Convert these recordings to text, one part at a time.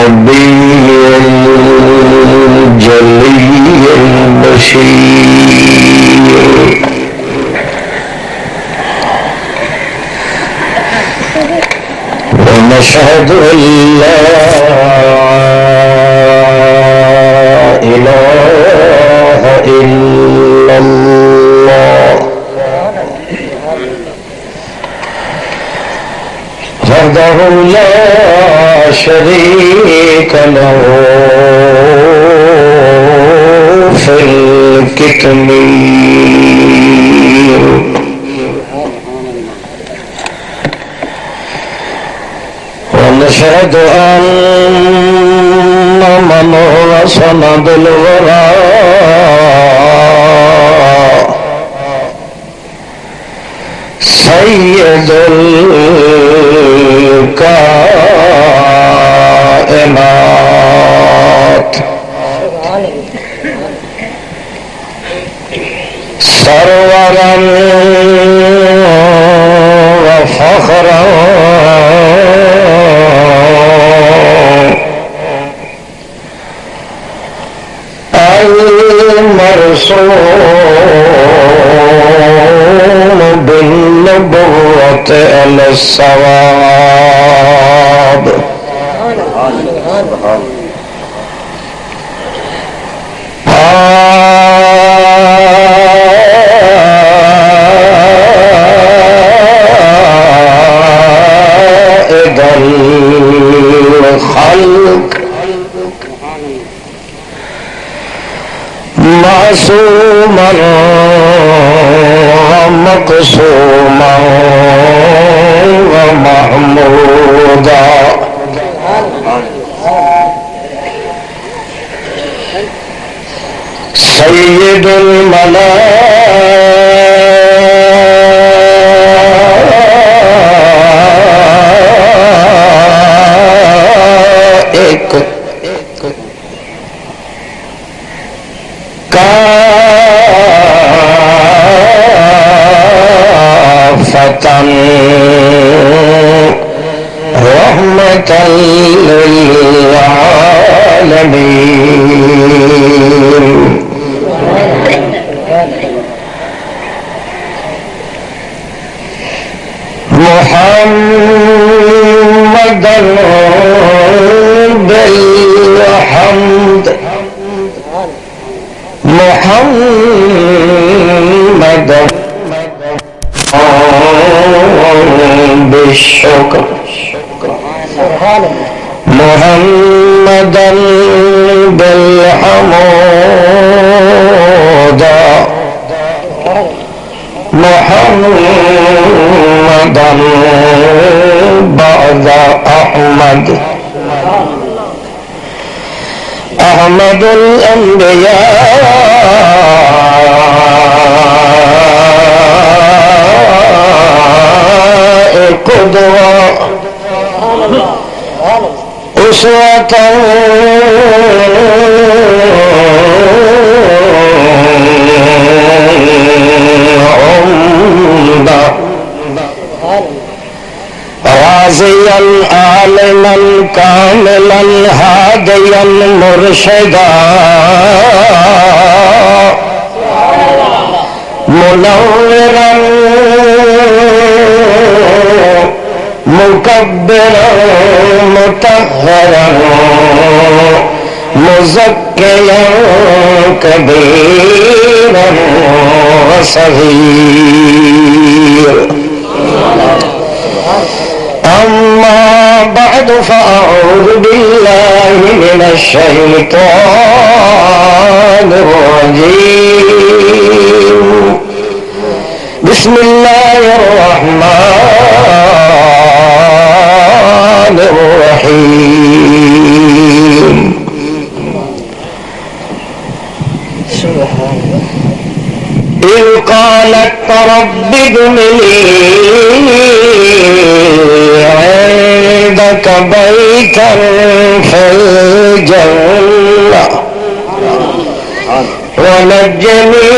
النبي الجلي البشير ونشهد أن لا إله إلا الله وحده لا شريك له في الكتمير ونشهد أن من هو سند الوراء سيد الكائنات سرورا وفخرا المرسوم بالنبوة إلى الصواب قائد الخلق معصوما ومقصوما ومحمودا سيد الملائكة كافة رحمة للعالمين محمدا بالحمد محمدا بالشكر محمدا بالحمود محمدا بعد أحمد أحمد الأنبياء قدوة أسوة عمدة رازيا عالما كاملا هاديا مرشدا منورا مكبرا مطهرا مزكيا كبيرا وصغيرا أما بعد فأعوذ بالله من الشيطان الرجيم بسم الله الرحمن الرحيم إذ قالت رب ابن لي عندك بيتا في الجنة ونجني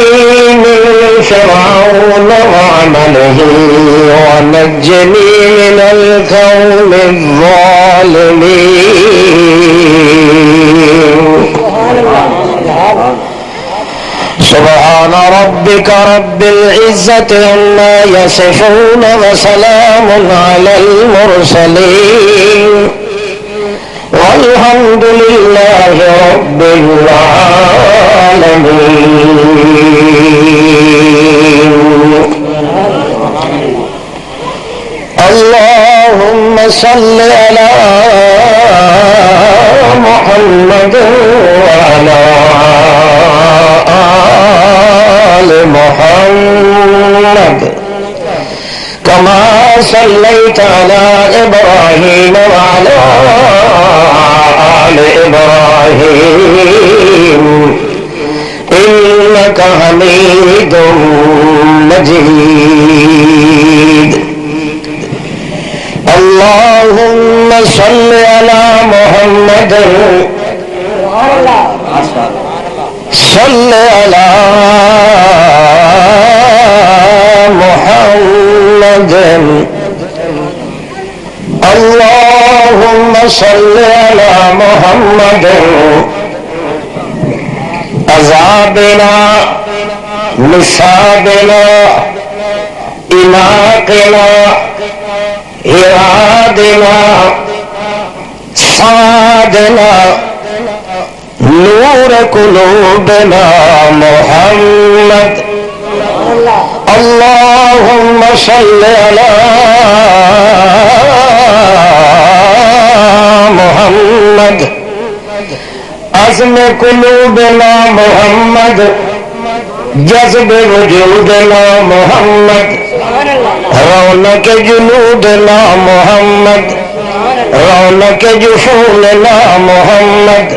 من فرعون وعمله ونجني من القوم الظالمين ربك رب العزة عما يصفون وسلام على المرسلين والحمد لله رب العالمين. اللهم صل على محمد وعلى آل محمد كما صليت على إبراهيم وعلى آل إبراهيم إنك حميد مجيد. اللهم صل على محمد صل على محمد. اللهم صل على محمد. عذابنا نصابنا إناقنا إرادنا صادنا نور قلوبنا محمد. اللهم صل على محمد. عزم قلوبنا محمد. جذب وجودنا محمد. رونق جنودنا محمد. رونق جفوننا محمد.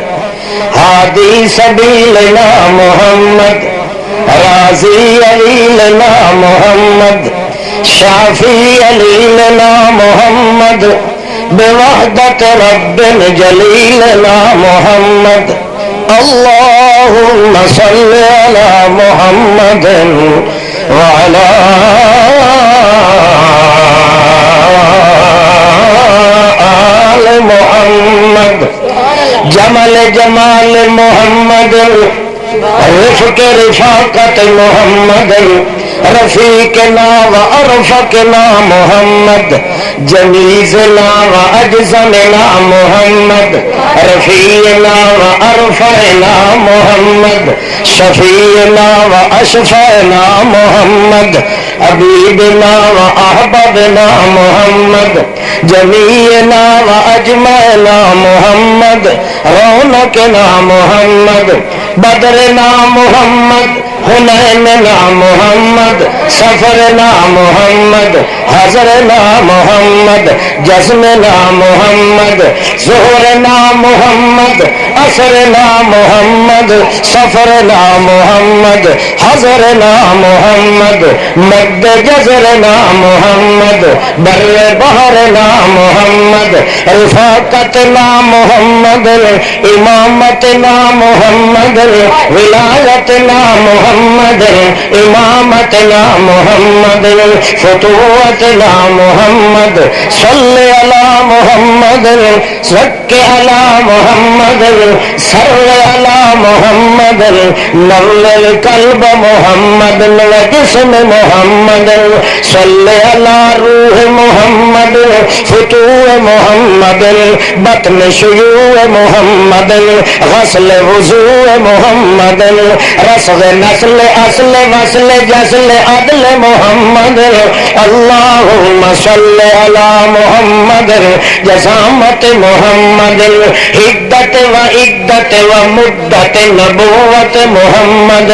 هادي سبيلنا محمد. راضي علينا محمد. شافي علينا محمد. بوحدة رب جليلنا محمد. اللهم صل على محمد وعلى آل محمد. جمال جمال محمد. رفق رفاقت محمد. رفیقنا و ارفقنا محمد. جمیزنا و اجزمنا محمد. رفیعنا و ارفعنا محمد. شفیعنا و اشفعنا محمد. حبیبنا و احببنا محمد. جمیعنا و اجمعنا محمد. رونقنا محمد. بدرنا محمد. حنیننا محمد. سفرنا محمد. حضرنا محمد. جزمنا محمد. ظہرنا محمد. عصرنا محمد. سفرنا محمد. حضرنا محمد. مد جزرنا محمد. بر بحرنا محمد. رفاقتنا محمد. امامتنا محمد. ولایتنا محمد. امامتنا محمد. فتوتنا محمد. صل على محمد. زك على محمد. صل على محمد. نور القلب محمد. جسم محمد. صل على روح محمد. فتوح محمد. بطن شيوع محمد. غسل وضوء محمد. رسغ نسل اصل وصل جسل عدل محمد. اللهم صل على محمد. جسامت محمد. حدت و عدت و مدت نبوت محمد.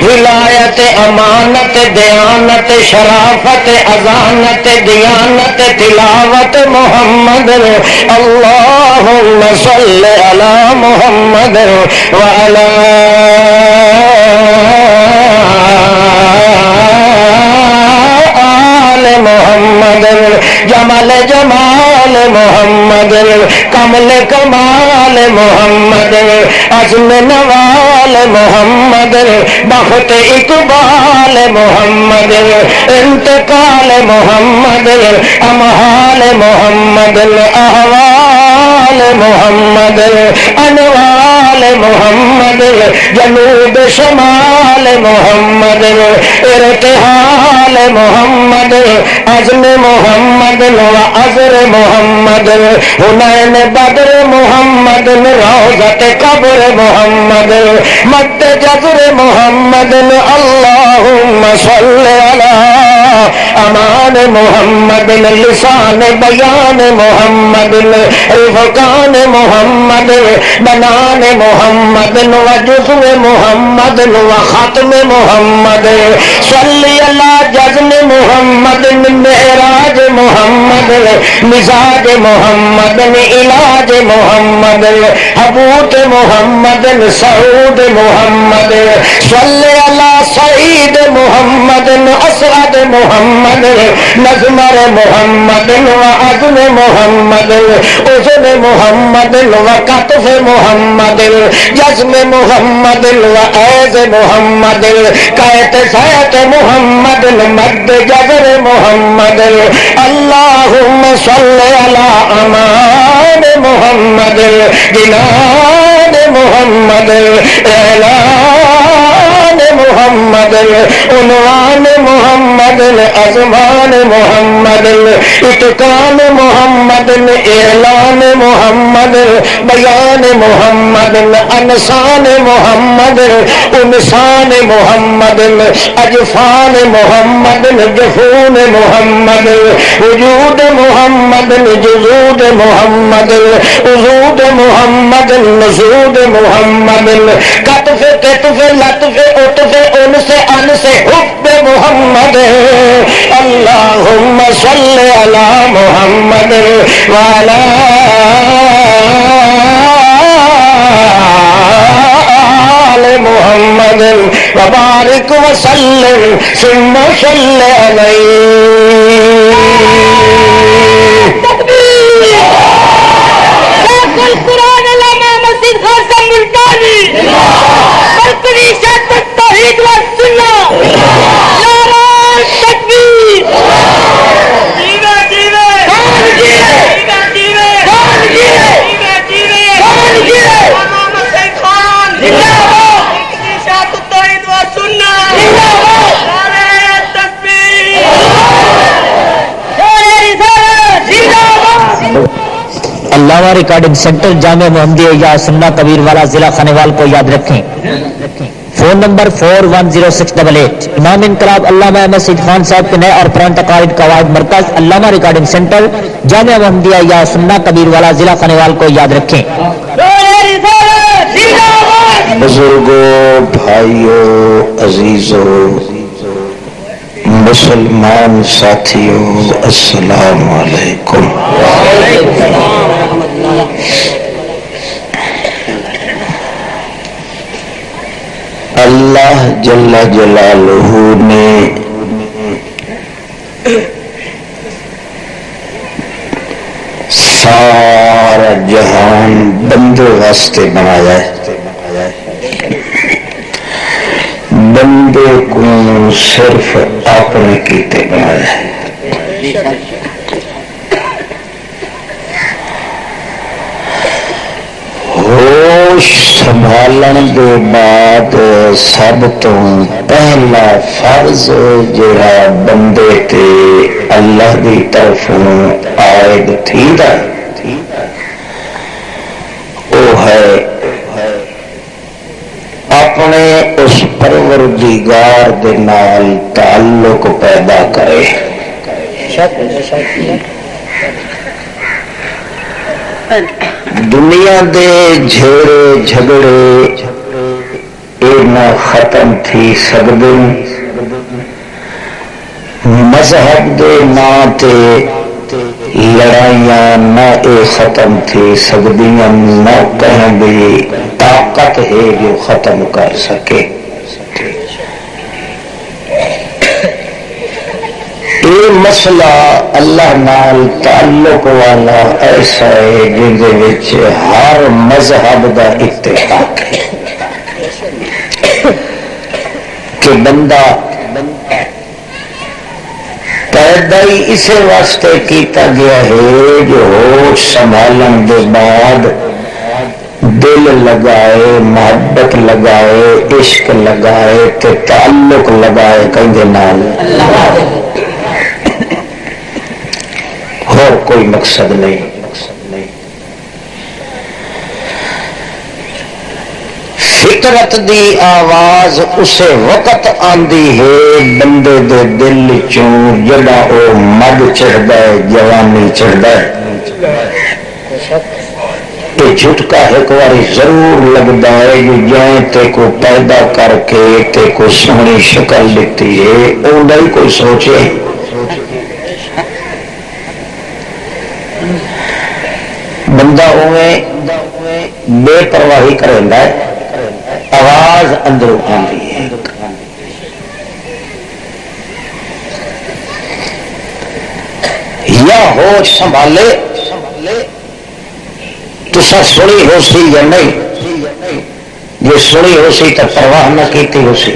ولایت امانت دیانت شرافت ازانت دیانت تلاوت محمد. اللهم صل على محمد وعلى آل محمد. جمال جمال محمد. کمل کمال محمد. عزم نوال محمد. بخت اقبال محمد. انتقال محمد. امحال محمد. احوال شمال محمد انوال محمد جنوب شمال محمد ارتحال محمد عزم محمد وعذر محمد حنین بدر محمد روضت قبر محمد مد جزر محمد اللهم صل على امان محمد لسان بیان محمد رفقان محمد بنان محمد وجزو محمد وختم محمد صلی اللہ جزم محمد معراج محمد مزاج محمد علاج محمد حبوت محمد سعود محمد صلی اللہ سعید محمد اسعد محمد نظمر محمد وعزم محمد اذن محمد وقطف محمد جزم محمد وعیز محمد قیت سیت محمد مد جزر محمد اللہم صلی علی امان محمد جنان محمد اعلان محمد عنوان محمد ازمان محمد اتقان محمد اعلان محمد بیان محمد انسان محمد انسان محمد اجفان محمد جفون محمد وجود محمد جزود محمد وجود محمد نزود محمد کتف کتف لطف عطف انس انس حب محمد اللهم صل على محمد وعلى آل محمد وبارك وسلم ثم صل عليه القرآن علامہ مسجد خاصہ ملتانی برقی شہد التوحید والسنہ نعرہ تکبیر جیوے جیوے کون جیوے جیوے کون جیوے جیوے کون جیوے علامہ مسجد خان زندہ باد برقی شہد التوحید والسنہ زندہ باد نعرہ تکبیر نعرہ رسالت زندہ باد علامہ ریکارڈنگ سینٹر جامعہ محمدیہ یا سنہ کبیر والا ضلع خانیوال کو یاد رکھیں۔ Phone number 410688۔ امام انقلاب علامہ احمد سید خان صاحب کے نئے اور پرانے تقاریب قواعد مرکز علامہ ریکارڈنگ سینٹر جامعہ محمدیہ یا سنہ کبیر والا ضلع خانیوال کو یاد رکھیں۔ بزرگوں، بھائیوں، عزیزوں، مسلمان ساتھیوں، السلام علیکم۔ اللہ جل جلالہ نے سارا جہان بندے واسطے بنایا ہے، بندے کو صرف اپنے کیتے بنایا ہے۔ ہوش سنبھالن دے بعد سب تو پہلا فرض جڑا بندے تے اللہ دی طرفوں عائد تھیندا او ہے اپنے اس پروردگار دے نال تعلق پیدا کرے۔ دنیا دے جھیڑے جھگڑے نہ ختم تھی سکدے، مذہب دے ناں تے لڑائیاں نہ اے ختم تھی سکدیاں، نہ کہیں بھی طاقت ہے جو ختم کر سکے۔ یہ مسئلہ اللہ نال تعلق والا ایسا ہے جن دے وچ ہر مذہب دا اتفاق ہے کہ بندہ پیدا ہی اسے واسطے کیتا گیا ہے جو ہوش سنبھالن دے بعد دل لگائے، محبت لگائے، عشق لگائے تے تعلق لگائے کہیں نال، اور کوئی مقصد نہیں۔ فطرت دی آواز اسے وقت آندی ہے بندے دے دل چوں جڑا او مد چڑھدا ہے، جوانی چڑھدا ہے۔ یہ جھٹکا ایک باری ضرور لگتا ہے جو جائیں تے کو پیدا کر کے تے کو سونی شکل دیتی ہے وہ نہیں کوئی سوچے، بندہ اویں بے پرواہی کریندا ہے، آواز اندروں آندی ہے۔ یا ہوش سنبھالے تسا سنی ہو سی یا نہیں، جی سنی ہو سی تو پرواہ نہ کیتی ہو سی۔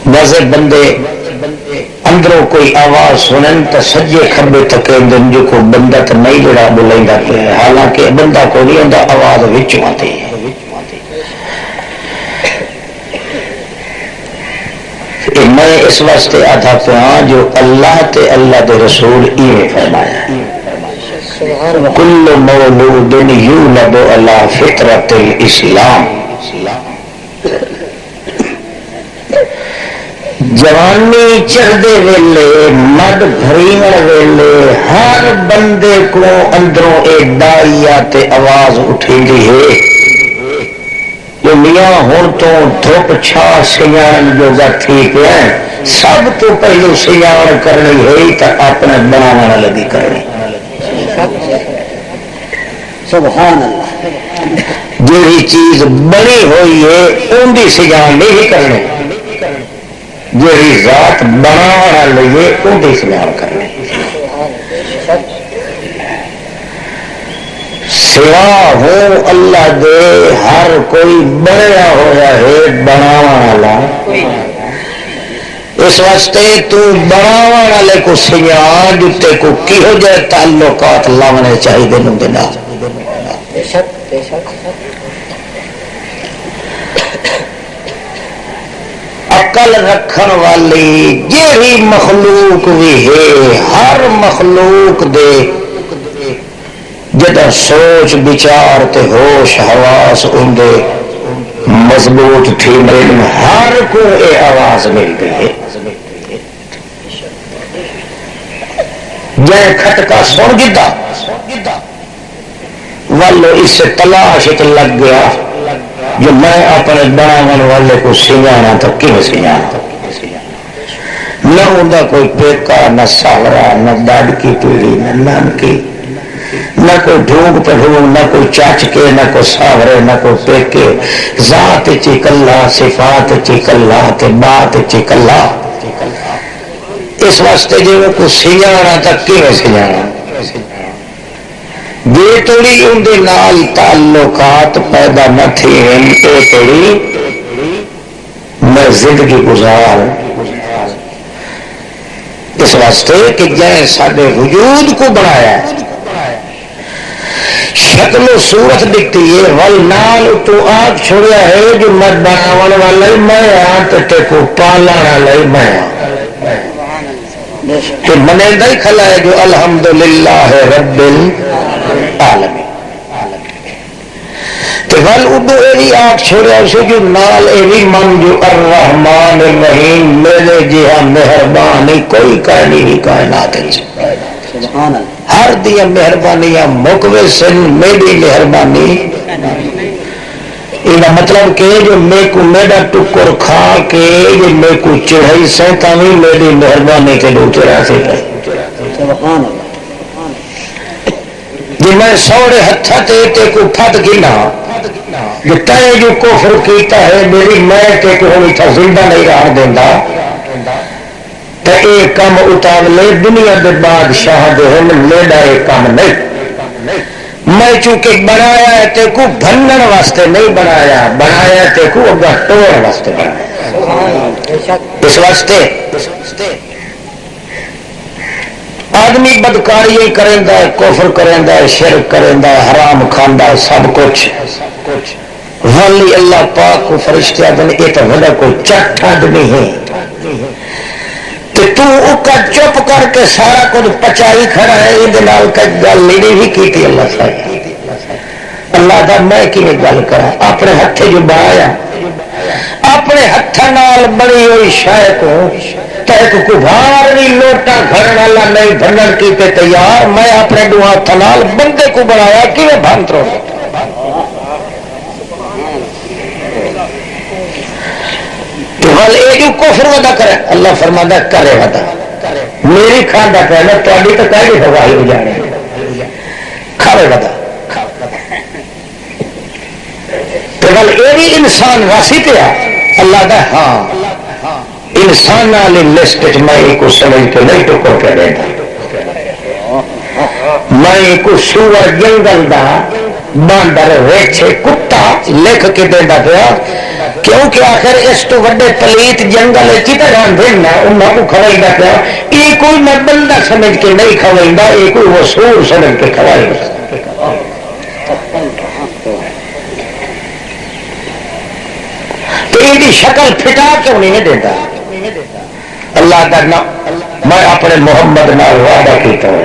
بعض بندے اندروں کوئی آواز سنن تو سجے کھبے تکے دن جو کو بندہ تو نہیں جڑا بولیندا پیا، حالانکہ بندہ کو نہیں ہوندا، آواز وچوں آتی ہے۔ میں اس واسطے آدھا پیا جو اللہ تے اللہ دے رسول ایویں فرمایا، کل مولود یولد علی فطرت الاسلام، جوانی چڑھدے ویلے مد بھرین ویلے ہر بندے کو اندروں ایک دائیا تے آواز اٹھیندی ہے جو میاں ہن تو دھوپ چھا سیان جو گٹھی پہ سب تو پہلو سیان کرنی ہے تو اپنے بنانا لگی کرنی۔ سبحان اللہ، جیڑی چیز بنی ہوئی ہے ان کی سیان نہیں کرنی، جیڑی ذات بنانا لئے ان کی سیان کرنی۔ سوا ہوں اللہ دے ہر کوئی بنیا ہوا ہے بناوا والا، اس واسطے تو بناوا والے کو سیاں جتے کو کیہو جائے تعلقات لاونے چاہیے نوں دے نال۔ عقل رکھن والی جیڑی مخلوق بھی ہے، ہر مخلوق دے جدا سوچ بچار تے ہوش حواس اندے مضبوط تھی دن ہر کو اے آواز ملتی ہے۔ جائے کھٹکا سن گدا والو اس سے تلاش لگ گیا جو میں اپنے بناون والے کو سیانا تو کیوں سیانا، نہ ہوندا کوئی پیکا نہ ساورا نہ ڈاڈکی پیڑی نہ نانکی، نہ کوئی ڈھونگ پڑھونگ نہ کوئی چاچ کے نہ کوئی ساورے نہ کوئی پیکے، ذات چکلا صفات چکلا تے بات چکلا۔ اس واسطے جو کو سیانا تک کیوں سیانا، جے توڑی اندے نال تعلقات پیدا نہ تھے اے توڑی میں زندگی گزار۔ اس واسطے کہ جائیں ساڑھے وجود کو بنایا شکل و صورت دکھتی ہے ول نال تو آپ چھوڑیا ہے جو مد بناون والا میں آن تے کو پالا والا میں تو منیندہ ہی کھلا ہے جو الحمدللہ رب العالمین۔ تو ول اڈو ایوی آنکھ چھوڑیا اسے جو نال ایوی من جو الرحمن الرحیم میرے جہاں مہربانی کوئی کہنی ہی کائنات ہے، ہر دیا مہربانیاں مقوی سن میری مہربانی۔ یہ مطلب کہ جو میں کو میرا ٹکر کھا کے جو میں کو چڑھائی سیتا بھی میری مہربانی کے دو چرا سے جو میں سوڑے ہتھا تے کو پھٹ گنا جو تے جو کفر کیتا ہے میری میں تے کو ہوئی تھا زندہ نہیں رہا دیندہ تو ایک کام اتاولے دنیا دے بادشاہ دے ہم میرا ایک کام نہیں، میں چونکہ بنایا ہے تے کو بھنن واسطے نہیں بنایا، بنایا تے کو اگا توڑ واسطے بنایا۔ اس واسطے آدمی بدکاری کریندا ہے، کفر کریندا ہے، شرک کریندا ہے، حرام کھاندا ہے، سب کچھ ولی اللہ پاک کو فرشتے آدھے یہ تو بڑا کوئی چٹ آدمی ہے تو کا چپ کر کے سارا کچھ پچائی کھڑا ہے، یہ گل نہیں بھی کی اللہ صاحب اللہ دا میں کی گل کرا اپنے ہاتھ جو بنایا اپنے ہاتھ نال بنی ہوئی شے کو ایک کبھار بھی لوٹا گھر والا نہیں بنن کی تیار، میں اپنے دو ہاتھ نال بندے کو بنایا کہ میں بھن ترو جو کفر ودا کرے اللہ فرماتا کرے ودا میری کھانا پہنا تاری تو کہہ گئی ہوائی ہو جانے کھاوے ودا یہ بھی انسان واسی پہ اللہ دا ہاں انسان والی لسٹ میں کو سمجھ کے نہیں ٹکر کے دیتا میں کو سور جنگل دا باندر ریچھے کتا لکھ کے دینا پیا کیونکہ آخر اس تو وڈے پلیت جنگل چیتان دینا انہوں کو کھوائیدا پیا یہ کوئی میں بندہ سمجھ کے نہیں کھوائیدا یہ کوئی وہ سور سمجھ کے کھوائیدا تو یہ شکل پھٹا کیوں نہیں دیتا اللہ کا نام میں اپنے محمد نال وعدہ کیتا ہوں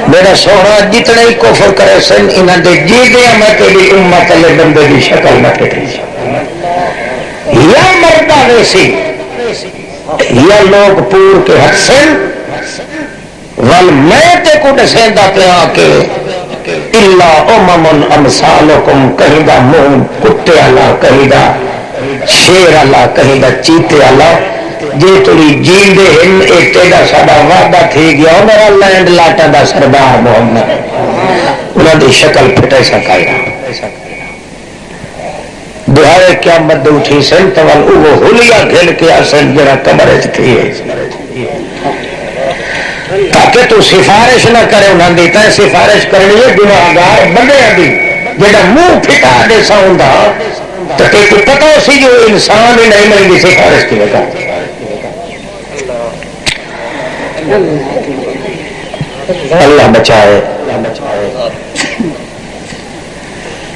میرا سونا جتنے ہی کفر کرے سن انہوں نے جی دیا میں تیری امت والے بندے کی شکل نہ پھٹی یا مردہ ویسی یا لوگ پور کے حد سن ول میں تے کو دسیندا پیا کہ الا امم امثالکم کہیں دا منہ کتے والا کہیں دا شیر والا کہیں دا چیتے والا جی تھی جیندے ہن ایک تیرا ساڈا وعدہ تھی گیا میرا لینڈ لاٹا دا سردار محمد انہوں دی شکل پھٹے سکائی دہاڑے قیامت اٹھی سن تو وہ ہولیا گھل کے آسن جڑا قبر تھی تاکہ تو سفارش نہ کرے انہوں نے تے سفارش کرنی ہے گناہگار بندے دی جڑا منہ پھٹا دے سوندا تو کہ پتہ سی جو انسان ہی نہیں ملے گی سفارش کی لگا اللہ بچائے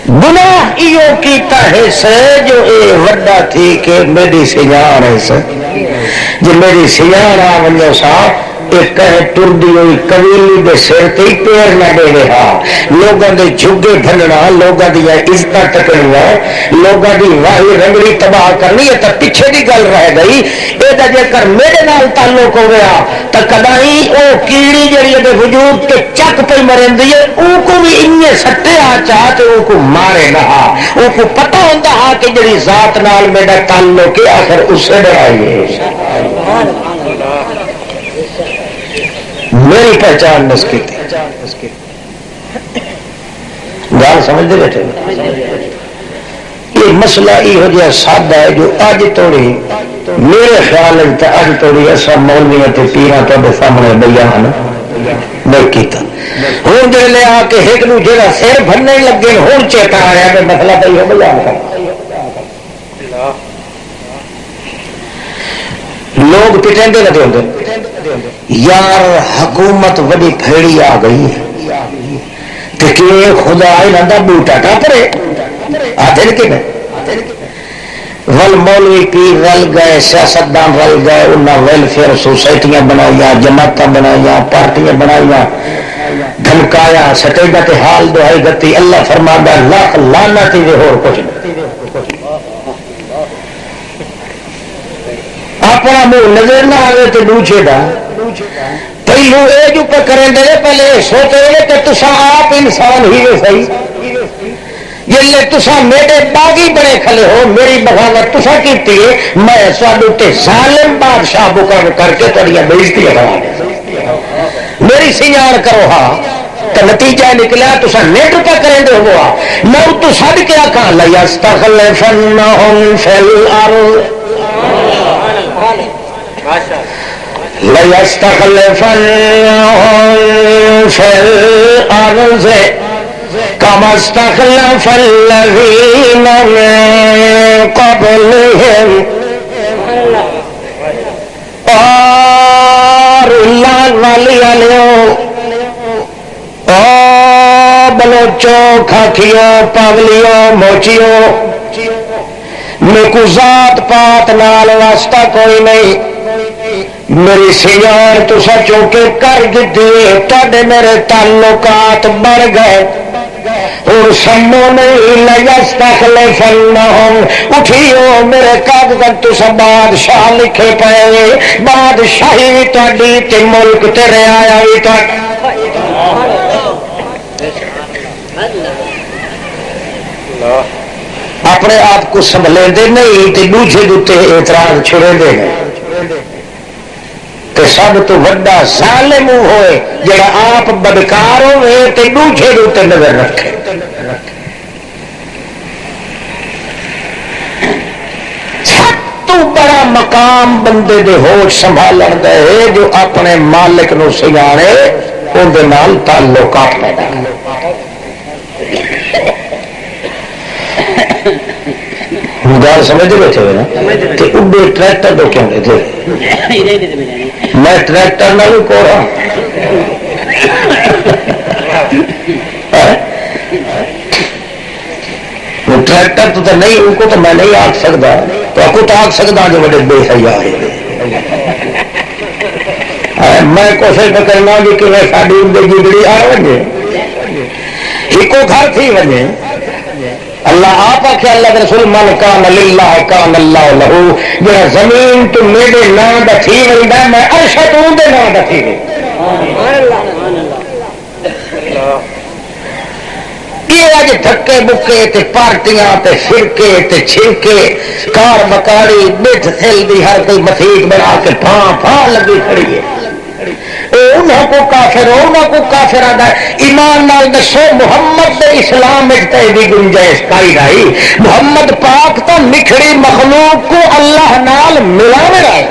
گناہ ایو کیتا ہے سے جو اے وڈا تھی کہ میری سیان ہے سے جو میری سیان آ ونجو صاحب ایک ٹردی ہوئی قبیلی دے سر تے پیر نہ دے رہا لوگوں دے جھگے بھننا لوگوں دی عزت ٹکڑنا لوگوں دی واہی رنگڑی تباہ کرنی ہے تو پیچھے دی گل رہ گئی اے دا جے کر میرے نال تعلق ہو گیا تو کدائی او کیڑی جڑی دے وجود تے چک پئی مرندی ہے او کو بھی اننے سٹے آ چاہتے او کو مارے نہ او کو پتہ ہوندا ہا کہ جڑی ذات نال میرا تعلق ہے آخر اس سے ڈرائیے میری پہچان نسکی تھی گال سمجھ دے بیٹھے یہ مسئلہ یہ ہو جائے سادہ ہے جو آج توڑی میرے خیال ہے آج توڑی ایسا مولویاں تے پیراں تو سامنے بیان نہیں کیتا ہوں جے لے آ کے ایک نو جڑا سر بھننے لگے ہوں چیتا آیا کہ مسئلہ پہ یہ بیان کر لوگ پٹیں دے لگے ہوندے یار حکومت وڈی پھیڑی آ گئی کہ خدا انہاں بوٹا ٹاپرے آدھے کے ول مولوی پیر رل گئے سیاستدان رل گئے انہاں ویلفیئر سوسائٹیاں بنائیاں جماعتاں بنائیاں پارٹیاں بنائیاں دھمکایا سٹیڈا تے حال دعائی گتی اللہ فرماندا لاکھ لعنت دے ہور کچھ اپنا منہ نظر نہ آئے تو دوجے دا پہلو یہ جو کریں دے پہلے سوچے کہ تسا آپ انسان ہی وے صحیح جلے تسا میرے باغی بڑے کھلے ہو میری بغاوت تسا کیتی ہے میں سوالو تے ظالم بادشاہ مقرر کر کے تڑیاں بےزتی کرا میری سیان کرو ہاں تو نتیجہ نکلا تسا نیٹ پہ کریں دے ہوا میں تو سب کیا کہا لیستخلفنہم فی الارض لَيَسْتَخْلِفَنَّهُمْ فِي الْأَرْضِ كَمَا اسْتَخْلَفَ الَّذِينَ مِن قَبْلِهِمْ قَالُوا پاک والی والو او بلوچو کھاکھیو پاگلیو موچیو میرے کو ذات پات نال واسطہ کوئی نہیں میری سیار تو سچو کے کر دیتی تے میرے تعلقات بڑھ گئے اور سمو نہیں لیستخلفنہم اٹھیو میرے کاغذ تو سب بادشاہ لکھے پے بادشاہی تہاڈی تے ملک تے رعایا وی اپنے آپ کو سنبھلے دے نہیں تے دوسرے دوتے اعتراض چھڑے دے تے سب تو وڈا ظالم ہوئے جڑا آپ بدکار ہوئے تے دوسرے دوتے نظر رکھے سب تو بڑا مقام بندے دے ہوش سنبھالن دے جو اپنے مالک نو سگانے ان دے نال تعلقات پیدا گل سمجھ بیٹھے ہوئے نا تو اڈے ٹریکٹر تو کیوں تھے میں ٹریکٹر نہ بھی کو رہا ٹریکٹر تو نہیں ان کو تو میں نہیں آکھ سکتا تو آپ کو تو آکھ سکتا جو بڑے بے حیا ہے میں کوشش نہ کرنا کہ کہ ساری جگڑی آ وجے ایک گھر تھی وجے اللہ آپ آخیا اللہ کے رسول من کان للہ کان اللہ لہو جہاں زمین تو میرے نام کا تھی وجہ میں عرش تو اندر نام کا تھی یہ اج تھکے بکے تے پارٹیاں تے فرقے تے چھڑکے کار مکاری بٹھ تھل دی ہر کوئی مسیت بنا کے پھاں پھاں لگی کھڑی ہے انہوں کو کافر انہوں کو کافر آدھا ایمان نال دسو محمد دے اسلام اجتے بھی گنجائش پائی رہی محمد پاک تو نکھڑی مخلوق کو اللہ نال ملاوے رہے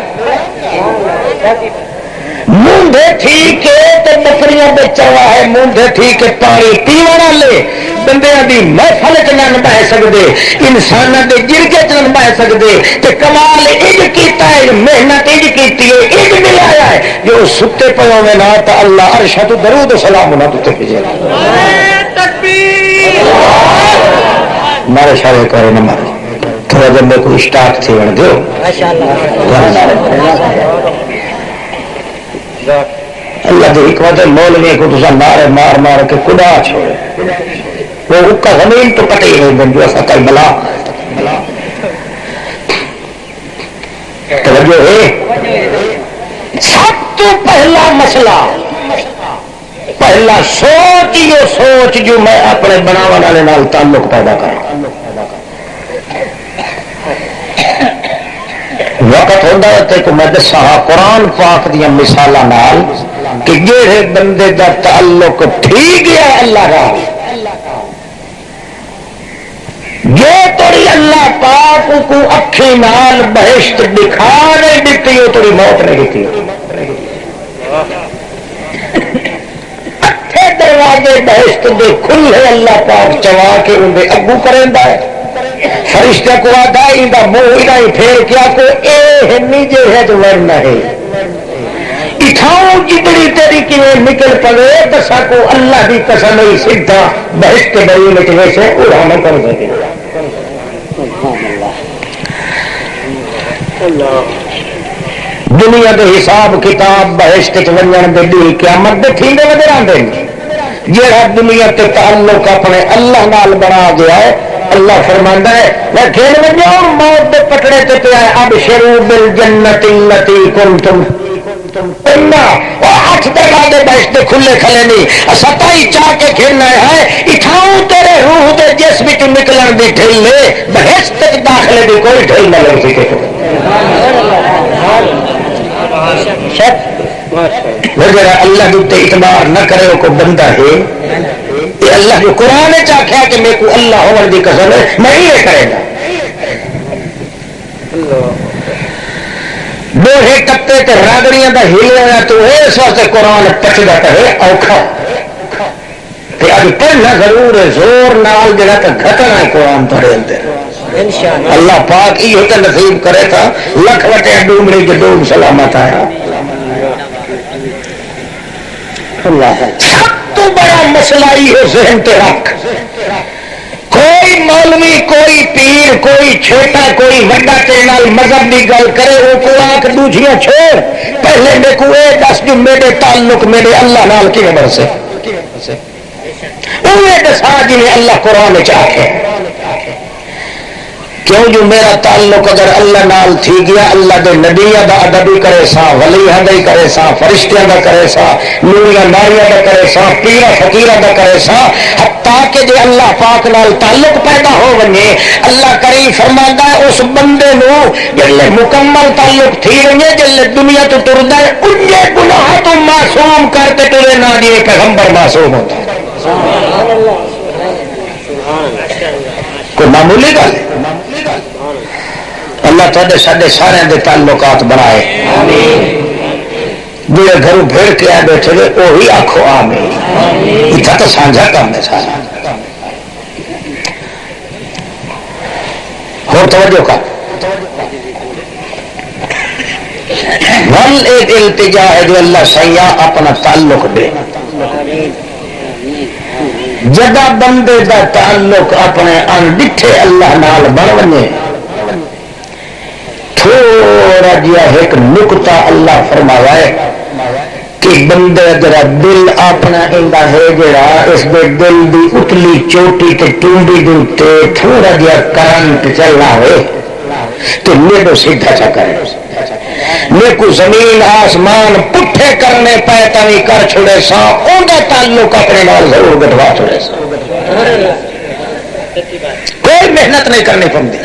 مونڈے ٹھیک ہے تو بکریاں بے چوا ہے مونڈے ٹھیک ہے پانی پیونا لے بندیاں دی محفل چ نہ بہ سکدے انساناں دے جرگے چ نہ بہ سکدے تے کمال اج کیتا ہے محنت اج کیتی ہے اج ملایا ہے جو ستے پے ہوے نا تے اللہ عرش تو درود و سلام انہاں تے بھیجے تکبیر مارے شاہ کرے نہ مارے تھوڑا جب میں کوئی اسٹارٹ تھی بن دیو اللہ کی حکمت مولوی کو تو نعرے مار مار کے خدا چھوڑے وہ کا زمین تو کٹے ہی نہیں بن جو ایسا کل بلا توجہ ہے سب تو پہلا مسئلہ پہلا سوچ یہ سوچ جو میں اپنے بناون والے نال تعلق پیدا کروں وقت ہوتا ہے کہ میں دسا قرآن پاک دیا مثال کہ جہے بندے دا تعلق ٹھیک ہے اللہ کا جو تیری اللہ پاک کو اکھی نال بہشت دکھا نہیں دیتی وہ تیری موت نہیں دیتی اٹھے دروازے بہشت دے کھلے اللہ پاک چوا کے اندے اگو کریندا ہے فرشتہ کو آدائی دا منہ ہی پھیر کیا کو اے نیجے ہے جو ورنہ ہے اٹھاؤں جتنی تیری کی نکل پڑے دسا کو اللہ دی قسم ہی سدھا بہشت کے بری میں چلے سے اڑانا کر دے دنیا دے حساب کتاب بہشت ونجن دے دی قیامت دے تھیندے نظر آندے جہاں دنیا تے تعلق اپنے اللہ نال بنا گیا ہے اللہ فرماندا ہے میں کھیل وجو موت دے پکڑے تے پیا اب شروع بالجنت التی کنتم آٹھ دروازے بہشت کھلے کھلے نہیں ستائی چاہ کے کھیلنا ہے اٹھاؤں تیرے روح دے جسم وچ نکلن دی ڈھل لے بہشت داخلے دی کوئی ڈھل نہ لگ سکے وجہ اللہ کے اعتبار نہ کرے وہ کو بندہ ہے یہ اللہ جو قرآن چاہیا کہ میرے کو اللہ ہونے کی قسم ہے میں یہ کرے گا دوہے کتے تے راگڑیاں دا ہلیا تو اس واسطے قرآن پچدا ہے اوکھا تے اج پڑھنا ضرور ہے زور نال جڑا تے گھٹنا ہے قرآن پڑھے اندر اللہ پاک یہ تے نصیب کرے تھا لکھ وٹے ڈومڑی کے ڈوم سلامت آیا سب تو بڑا مسئلہ یہ ذہن تے رکھ، کوئی مولوی کوئی پیر کوئی چھوٹا کوئی وڈا تیرے نال مذہب کی گل کرے وہ کو آنکھ دوجیاں چھوڑ، پہلے میرے کو یہ دس جو میرے تعلق میرے اللہ نال کی برسے انہیں دسا جی اللہ قرآن چاہے کیوں جو میرا تعلق اگر اللہ نال تھی گیا اللہ دے نبیوں دا ادب ہی کرے سا، ولیاں دا ہی کرے سا، فرشتیاں دا کرے سا، نوریاں ناریاں دا کرے سا، پیرا فقیراں دا کرے سا، حتیٰ کہ جے اللہ پاک نال تعلق پیدا ہو ونے اللہ کریم فرماندا ہے اس بندے نو جلے مکمل تعلق تھی ونے جلے دنیا تو ٹردا ہے انجے گناہ تو معصوم کرتے ٹرے نہ جی پیغمبر معصوم ہوتا ہے۔ سبحان اللہ کوئی معمولی گل اللہ تعالی سارے سارے دے تعلقات بنائے جی گھروں بھیڑ کے آئے بیٹھے گئے وہی آخو آمین، اتنا تو سانجھا کام ہے سارا۔ ہو توجہ کا ول ایک التجا ہے جو اللہ سیاح اپنا تعلق دے، جگہ بندے دا تعلق اپنے انڈٹھے اللہ نال بن ونے تھوڑا جہا ایک نقطہ اللہ فرمایا ہے کہ بندے جڑا دل اپنا ایندا ہے جڑا اس دے دل دی اتلی چوٹی تے ٹونڈی دے تے تھوڑا جہا کرنٹ چلنا ہوئے تو میرے سیدھا چا کرے، میرے کو زمین آسمان پٹھے کرنے پے تاوی کر چھوڑے سا اوندا تعلق اپنے نال ضرور گٹوا چھوڑے سا، کوئی محنت نہیں کرنی پڑتی۔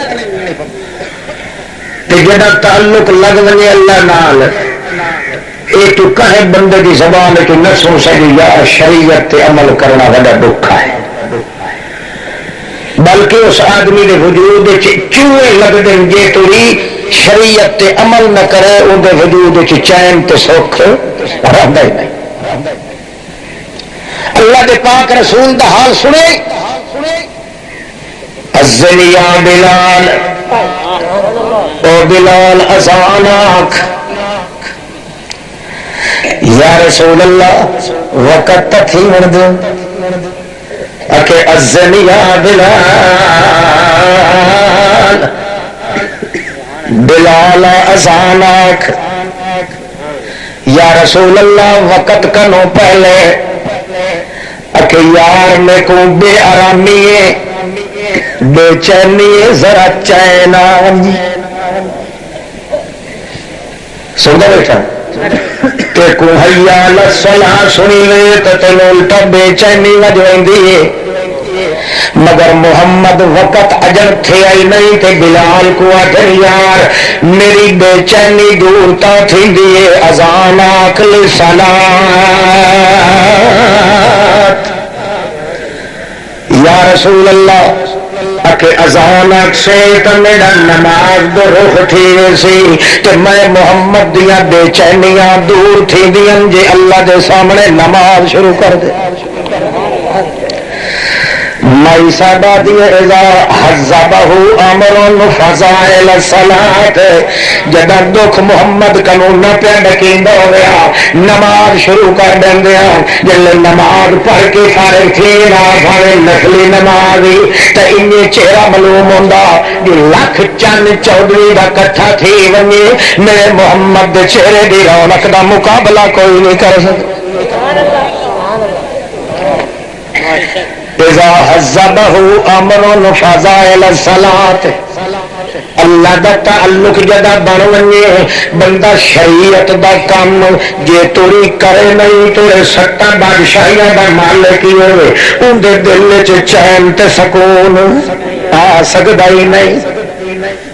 جڑا تعلق لگ ونے اللہ نال یہ تو کہے بندے کی زبان تو نہ سن سکے یار شریعت تے عمل کرنا بڑا دکھ ہے، بلکہ اس آدمی کے وجود چوہے لگ دیں جے توری شریعت تے عمل نہ کرے ان کے وجود چین تے سکھ رہتا ہی نہیں۔ اللہ دے پاک رسول دا حال سنے اذن یا بلال او بلال اذان آنکھ یا رسول اللہ وقت تھی من دو اکے اذن یا بلال بلال اذان آنکھ یا رسول اللہ وقت کنو پہلے اکے یار میں کو بے آرامی ہے بے چینی ذرا چین آنجی سنگا بیٹھا تے کو حیا لسلح سنی لے تو تینو الٹا بے چینی وجویں دیئے مگر محمد وقت اجر تھے آئی نہیں تے بلال کو اجر یار میری بے چینی دورتا تھی دیئے اذان آکل صلات یا رسول اللہ اکے اذان سے تو میرا نماز دو رخ تھی سی تو میں محمد دیا بے چینیاں دور تھی دیا جے اللہ دے سامنے نماز شروع کر دے مائی ساڈا دیے اذا حزبہ امر فضائل الصلاۃ جدا دکھ محمد کنو نہ پیا ڈکیندا ہویا نماز شروع کر دیندیا جل نماز پڑھ کے فارغ تھی نہ بھاوے نفلی نماز تے انہی چہرہ معلوم ہوندا کہ لاکھ چن چودھری دا کٹھا تھی ونجے میرے محمد دے چہرے دی رونق دا مقابلہ کوئی نہیں کر سکدا۔ اذا حزبہ امر فضائل الصلاۃ اللہ دا تعلق جدا بن ونے بندہ شریعت دا کام جے توری کرے نہیں تو سٹا بادشاہیاں دا مالک ہی ہوئے ان دے دل وچ چین تے سکون آ سکدا ہی نہیں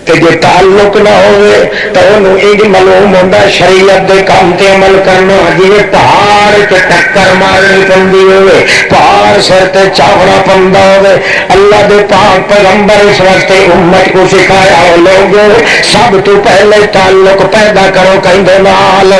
کہ جے تعلق نہ ہوئے تو انہوں ایک معلوم ہوندہ شریعت دے کام تے عمل کرنا جی پہاڑ کے ٹکر مارنی پندی ہوئے پہاڑ سر تے چاوڑا پندہ ہوئے اللہ دے پاک پیغمبر اس واسطے امت کو سکھایا ہو لوگوں سب تو پہلے تعلق پیدا کرو کہیں دے نال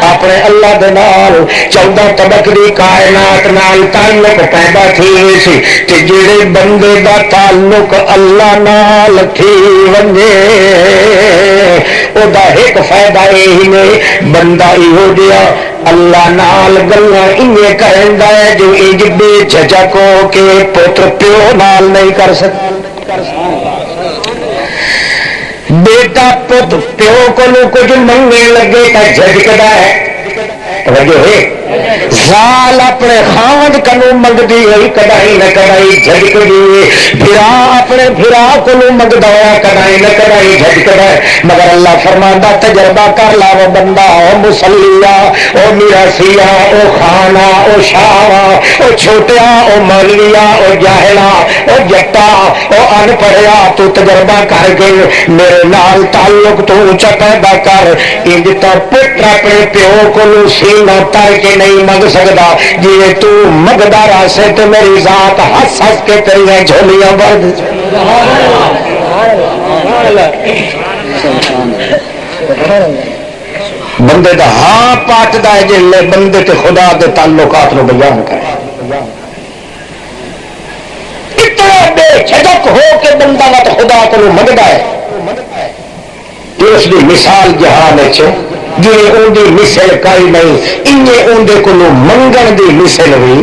اپنے اللہ دے نال 14 طبق دی کائنات نال تعلق پیدا تھی سی تے جڑے بندے دا تعلق اللہ نال تھی ونجے او دا ایک فائدہ یہی نے بندہ ہی ہو گیا اللہ نال گلاں انجے کرندا ہے جو انج بے جھجک ہو کے پتر پیو نال نہیں کر سکتا. بیٹا پت پیو کو کچھ منگنے لگے تو جھجکدا ہے. توجہ ہے زال اپنے خاوند کنو منگدی ہوئی کدائی نہ کدائی جھجکدی. بھرا اپنے بھرا کو منگدا ہوا کدائی نہ کدائی جھجکدا ہے. مگر اللہ فرماندا تجربہ کر لا وہ بندہ او مسلیا او میراسیا او خانا او شاوا او چھوٹیا او مولویا او جاہلا او جٹا او ان پڑھیا تو تجربہ کر کے میرے نال تعلق تو اونچا پیدا کر. انج تو پتر اپنے پیو کو سینہ تر کے نہیں منگ سکتا جی تو منگدا راسے تو میری ذات ہس ہس کے تیریاں جھولیاں بھر دے. بندے دا ہاں پاٹدا ہے جلے بندے تے خدا دے تعلقات نو بیان کرے. اتنا بے جھجک ہو کے بندہ وقت خدا کو منگدا ہے. اس دی مثال جہان ہے جی ان دی مثل کئی نہیں. انہیں اندے کو منگن دی مثل ہوئی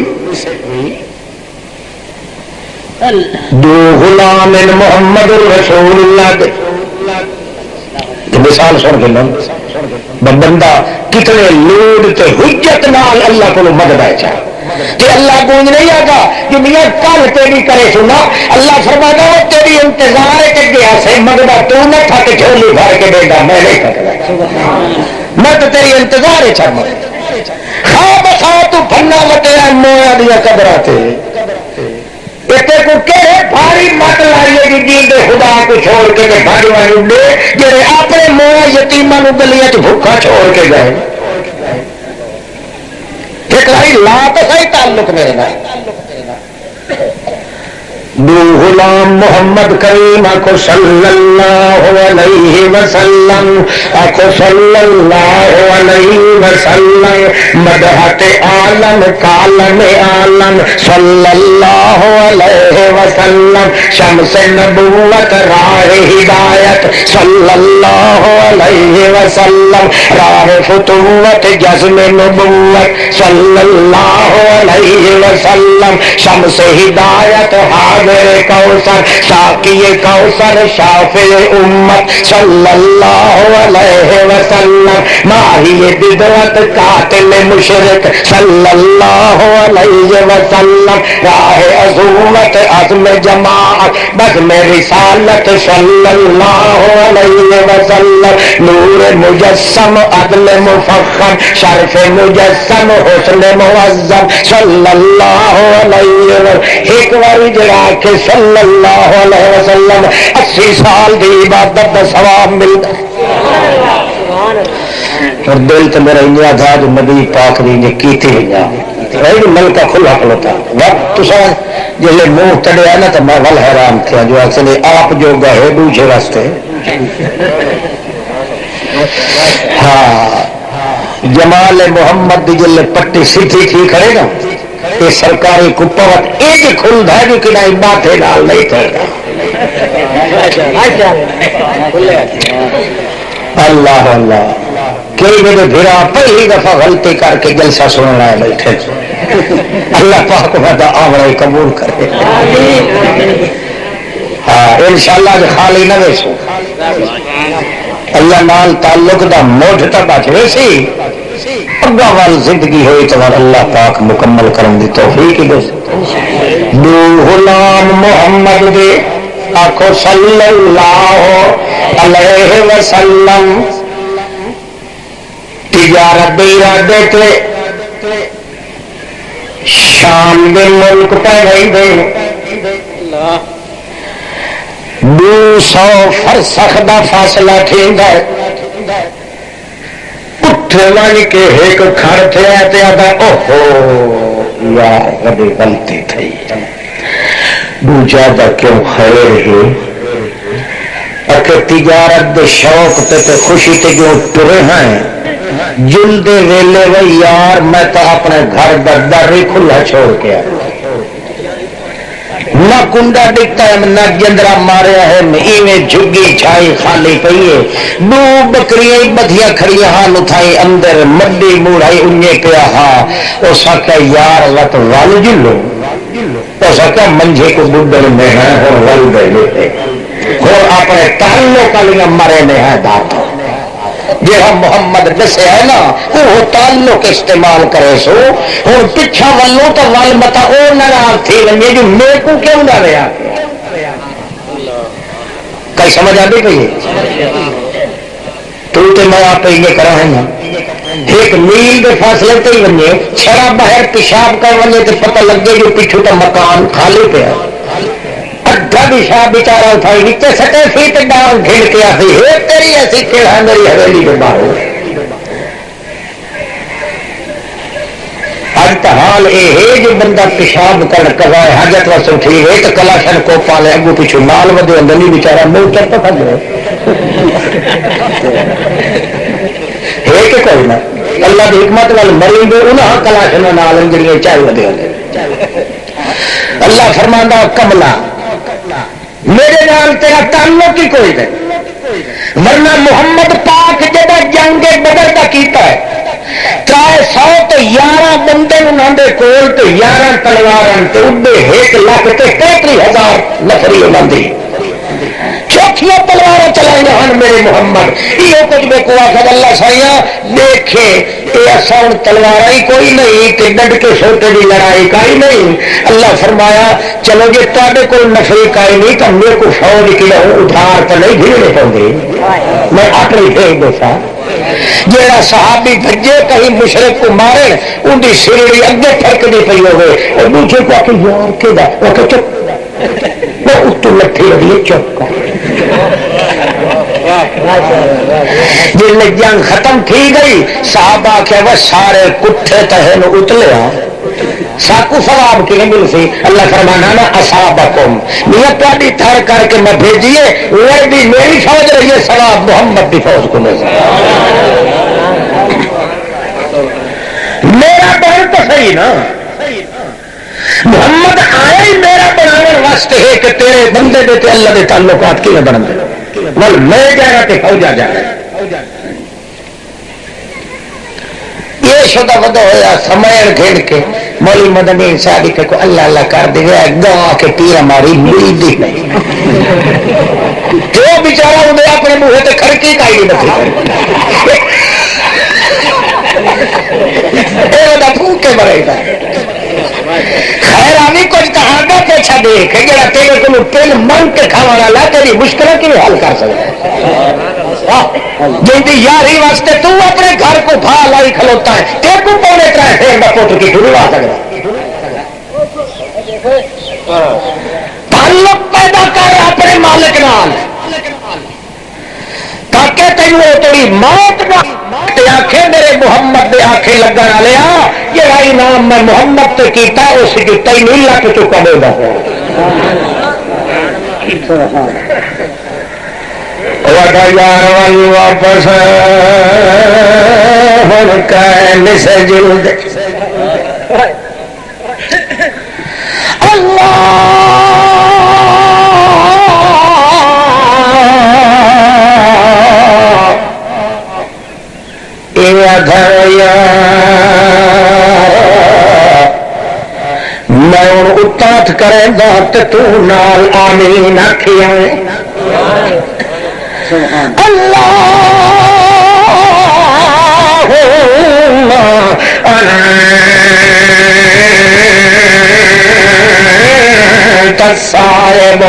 دو غلام محمد رسول اللہ دے مثال سن کے لوں بندہ کتنے لوڈ تے حجت نال اللہ کو منگدا ہے. چاہ کہ اللہ گونج نہیں آگا کہ میاں کل تیری کرے سنا. اللہ فرماتا وہ تیری انتظار کے گیا سے مگدا تو نہ تھا کہ جھولی بھر کے بیٹا میں نہیں تھا. میں تو تیری انتظار ہے چھڑ خواب خواہ تو بھنا وٹیا مویا دیا قبراتے اتنے کو کہے بھاری مت لائیے کہ جی دے خدا کو چھوڑ کے بھاجوائے اڈے جڑے اپنے مویا یتیماں نو گلیاں چ بھوکا چھوڑ کے گئے. لا تو صحیح تعلق میرے نال. دو غلام محمد کریم آخو صلی اللہ علیہ وسلم آخو صلی اللہ علیہ وسلم مدحت عالم کالم عالم صلی اللہ علیہ وسلم شمس نبوت راہ ہدایت صلی اللہ علیہ وسلم راہ فتوت جزم نبوت صلی اللہ علیہ وسلم شمس ہدایت میرے کوثر ساقی کوثر شافع امت صلی اللہ علیہ وسلم ماہی بدعت قاتل مشرک صلی اللہ علیہ وسلم راہ عظمت عزم جماعت بزم رسالت صلی اللہ علیہ وسلم نور مجسم عدل مفخم شرف مجسم حسن معظم صلی اللہ علیہ وسلم. ایک بار جڑا کہ صلی اللہ علیہ وسلم 80 سال دی عبادت دا ثواب ملتا اور دل تو میرا انجا تھا جو نبی پاک نے کیتے ہیں ملکہ کھلا کھلوتا وقت تو جلے منہ تڑیا نا تو میں ول حیران تھا جو اصل آپ جو گئے دوسرے راستے. ہاں جمال محمد دی جلے پٹی سیدھی تھی کھڑے نا یہ سرکاری کپوت ایک کھل ہے جو کہ نہیں باتیں ڈال نہیں تھے. اللہ اللہ کئی میرے بھیرا پہلی دفعہ غلطی کر کے جلسہ سننا ہے بیٹھے. اللہ پاک مدہ آمرے قبول کرے. ہاں انشاءاللہ جو خالی نہ ویسو اللہ نال تعلق دا موجھ تا بچ ویسی اگا وال زندگی ہوئی تو اللہ پاک مکمل کرن دی توفیق دے. دو غلام محمد دے آخو صلی اللہ علیہ وسلم تجارت دے ارادے تے شام دے ملک پہ گئی دے 200 فرسخ دا فاصلہ تھیندا ہے. اٹھے ون کے ایک کھڑ تھیا تے آدا اوہو یار وڈی غلطی تھی دوجا دا کیوں خیر ہے اکے تجارت دے شوق تے خوشی تے جو ٹرے ہیں جل دے ویلے وی یار میں تو اپنے گھر دا در ہی کھلا چھوڑ کے نہ کنڈا ڈگتا ہے نہ جندرا ماریا ہے ایویں جھگی چھائی خالی پئی ہے دو بکریاں بدھیا کھڑیاں ہاں اٹھائی اندر مڈی موڑائی انجے پیا ہاں او سکا یار وقت ول جلو او سکا منجھے کو بڈر میں ہے اور ول دے لیتے اور اپنے تعلق والیاں مرے نے ہے دات جہاں محمد دسے ہے نا وہ تعلق استعمال کرے سو ہوں پچھا ولو تو ول متا وہ ناراض تھی ونجے جو میرے کو کیوں نہ رہا کئی سمجھ آتی پی تو میں آپ یہ کرا ہے نا ایک میل کے فاصلے تے ہی ونجے چھڑا باہر پیشاب کر ونجے تو پتہ لگے جو پیچھو تو مکان خالی پہ ادھا پیشاب بیچارہ اٹھائی نیچے سٹے سی تو ڈال گھن کے آتی ہے تیری ایسی کھیڑا میری حویلی کے باہر حال یہ ہے جو بندہ پیشاب کر کرائے حاجت واسطے اٹھی ہے تو کلاشن کو پالے اگو پیچھو نال ودے اندر نہیں بیچارہ منہ چڑھتا تھا گئے ہے کہ کوئی نہ اللہ کی حکمت وال مری گے انہاں کلاشن نال جڑیاں چاہے ودے اللہ فرماندا کملا میرے نال تیرا تعلق ہی کوئی نہیں ورنہ محمد پاک جڑا جنگ بدر دا کیتا ہے 311 بندے انہوں دے کول تے 11 تلوار تے اڈے 1 لاکھ تے 33,000 نفری انہوں دی چوکھیاں تلوار چلائیں ہن میرے محمد یہ کچھ بے کو آخر اللہ سائیاں دیکھے یہ آسان تلوار ہی کوئی نہیں کہ ڈڈ کے سوٹے کی لڑائی کا ہی نہیں اللہ فرمایا چلو جی تے کو نفری کا ہی نہیں تو میرے کو فوج کی ادھار تو نہیں بھیڑنے پاؤں میں اپنی بھیج دیتا جہاں صحابی بھجے کہیں مشرق کو مارے ان کی سیڑھی اگے پھرکتی پی ہوگی اور دوسرے کو آ کے یار کے دا وہ کہ چپ وہ اس تو لٹھی لگی چپ کر جس جنگ ختم تھی گئی صحابہ کیا وہ سارے کٹھے تہن اتلے ساکو ثواب کی مل سی اللہ فرمانا نا اصابکم یہ تاری تھر کر کے میں بھیجیے وہ بھی میری فوج رہی ہے ثواب محمد کی فوج کو مل میرا بہن تو صحیح نا محمد آیا ہی میرا بنانے واسطے ہے کہ تیرے بندے دیتے اللہ کے تعلقات کی بن بول میں جا رہا کہ فوجا جا رہا یہ شدہ ودہ ہوا سمیر گھڑ کے مولی مدنی صاحب کے کو اللہ اللہ کر دے گا گاہ کے پیر ہماری مرید ہی نہیں جو بیچارہ انہیں اپنے منہ تے کھڑکی کا ہی نہیں پھونک کے مرے گا خیر آنی کچھ کہاں پیچھا دیکھ جا تیرے کو پل من کے کھانا لا تیری مشکلوں کی حل کر سکتا جن کی یاری واسطے تو اپنے گھر کو بھا لائی کھلوتا ہے تیرے کو پونے ترائے پھر میں پوتر کی شروع آ سکتا تعلق پیدا کر اپنے مالک نال تاکہ تینوں تیری موت آخے میرے محمد دے آخے لگن والے یہ انعام میں محمد تے کیتا اس کی تین لکھ چکا دے گا یار والی واپس ہوں کہن سے جلد میں ہوں اتات کرے گا تو نال آمین آخیا اللہ صاحب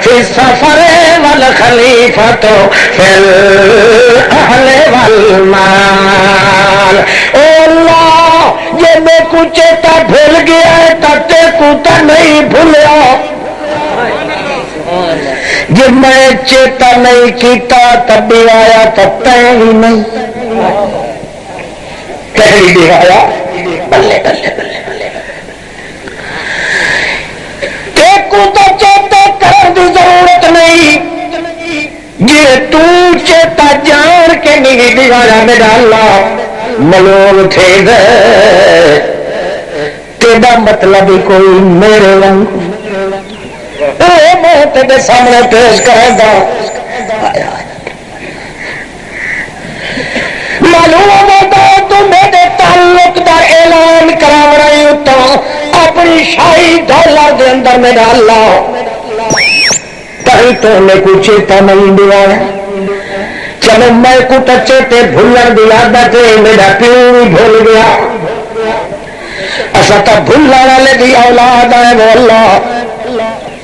فی السفر والخلیفۃ فی الاہل والمال او اللہ یہ میں کو چیتا بھول گیا ہے تے کو تو نہیں بھولیا جب میں چیتا نہیں کیتا تب بھی آیا تب بھی نہیں کہیں بھی آیا بلے بلے بلے کو تو چیتا کرنے کی ضرورت نہیں جی تو چیتا جان کے نہیں دکھایا میرا اللہ ملول تھے تیرا مطلب کوئی میرے رنگ وہ موت کے سامنے پیش کرے گا. معلوم ہوتا تو میرے تعلق کا اعلان کرا رہی تو اپنی شاہی ڈالر کے اندر میرا اللہ کہیں تو ہمیں کوئی چیتا نہیں دیا. چلو میں کو ٹچے تے بھولن دی عادت ہے میرا پیو بھی بھول گیا. اصل تو بھولنے والے دی اولاد ہے وہ اللہ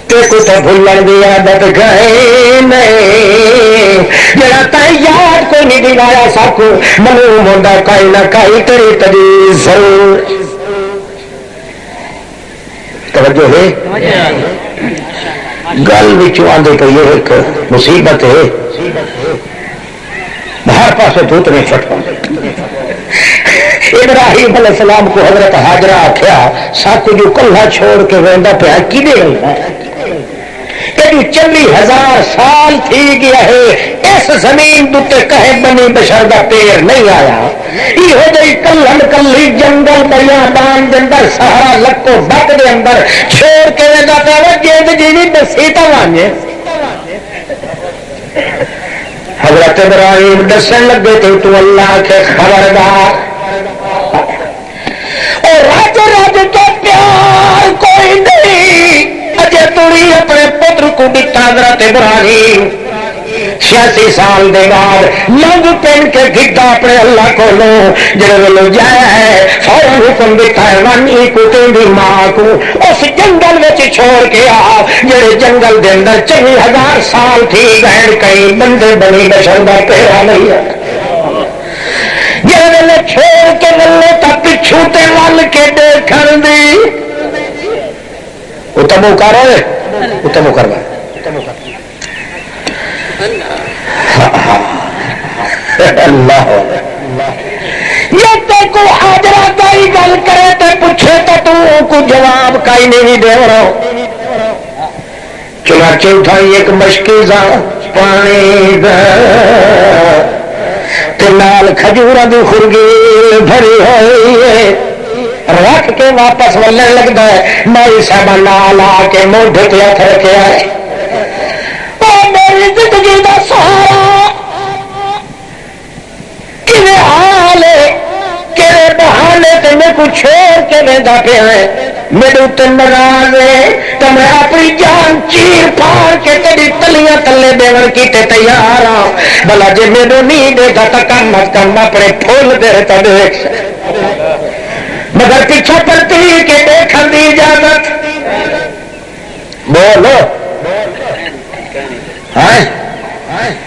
تے کو تو بھولن دی عادت گئے نہیں. جڑا تے یاد کوئی نہیں دلایا سب کو معلوم ہوتا کئی نہ کئی تیری تجویز ضرور. توجہ ہے گل وچوں آندے پئی ہے ایک مصیبت ہے ہر پاسے دھوت نہیں چھٹ ابراہیم علیہ السلام کو حضرت ہاجرہ آخیا سات جو کلہ چھوڑ کے ویندا پیا کدے یہ 40,000 سال تھی گیا ہے اس زمین دے کہے بنی بشر دا پیر نہیں آیا. یہ جی کلن کلی جنگل بیابان دے اندر سہارا لکو بک دے اندر چھوڑ کے ویندا پیا جیند جی نہیں دسی تو وانجے. حضرت ابراہیم دسن لگے تو اللہ کے خبردار اور رج رج کے پیار کوئی نہیں اجے تری اپنے پتر کو دتا. حضرت ابراہیم 86 سال دے بعد لنگ پہن کے گڈا اپنے اللہ کو لو جڑے ویلو جایا ہے فوراً حکم دیتا ہے ونی کو تیری ماں کو اس جنگل میں چھوڑ کے آ جڑے جنگل دے اندر 40,000 سال تھی گئے کئی بندے بنی بشر دا پیرا نہیں ہے. جڑے ویلے چھوڑ کے ولے تا پچھو تے ول کے دیکھن دی وہ تمو کر ہوئے وہ تمو کر گئے اللہ یہ تے کو حاضرہ کئی گل کرے تے پوچھے تو کو جواب کئی نہیں دے رہا. چنانچہ اٹھائی ایک مشکیزہ پانی تے نال کھجوراں دی خرگی بھری ہوئی ہے رکھ کے واپس ولن لگتا ہے. مائی صاحبہ نال آ کے موڈے تے ہاتھ رکھے آئے میری زندگی دا سہارا کیویں حال ہے کہڑے بہانے تے میں کو چھوڑ کے ویندا پیا ہے. میرے تے ناراض ہے تو میں اپنی جان چیر پھاڑ کے تیری تلیاں تلے دیون کیتے تیار ہاں. بھلا جے میرے نہیں دے گا تو کم از کم اپنے پھول دے تو دیکھ مگر پیچھا پڑتی کہ دیکھن دی اجازت بولو.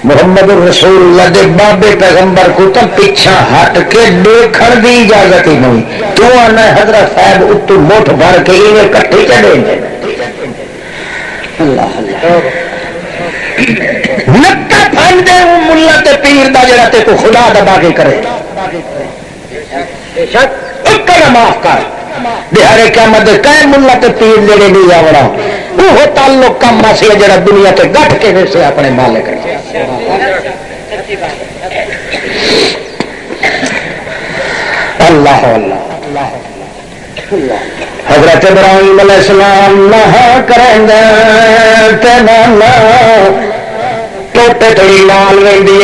محمد رسول اللہ دے بابے پیغمبر کو تو پیچھا ہٹ کے دیکھن دی اجازت ہی نہیں. تو آنا حضرت صاحب اتو مٹھ بھر کے انہیں کٹھے چلے اللہ اللہ نکا پھن دے ملا تے پیر دا جڑا تے کو خدا دا باقی کرے اکڑا معاف کر بہارے قیامت کئے ملا تے پیر جڑے نہیں آوڑا وہ تعلق کم ماسی جڑا دنیا تے گٹھ کے ویسے اپنے مالک اللہ اللہ. حضرت ابراہیم علیہ السلام نہ کریں گے ٹوٹے تڑی لال ویندی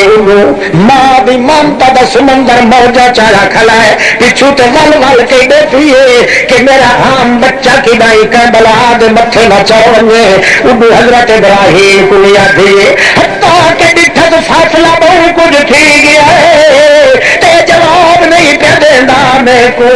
ماں بھی ممتا دا سمندر موجہ چایا کھلا ہے پچھو تے ول ول کے بیٹھی ہے کہ میرا ہم بچہ کی بائی کا بلا دے متھے نہ چاونے. اڈو حضرت ابراہیم کو لیا دیے حتیٰ کہ ڈٹھت فاصلہ بہت کچھ تھی گیا ہے تے جواب نہیں پہ دینا میں کو.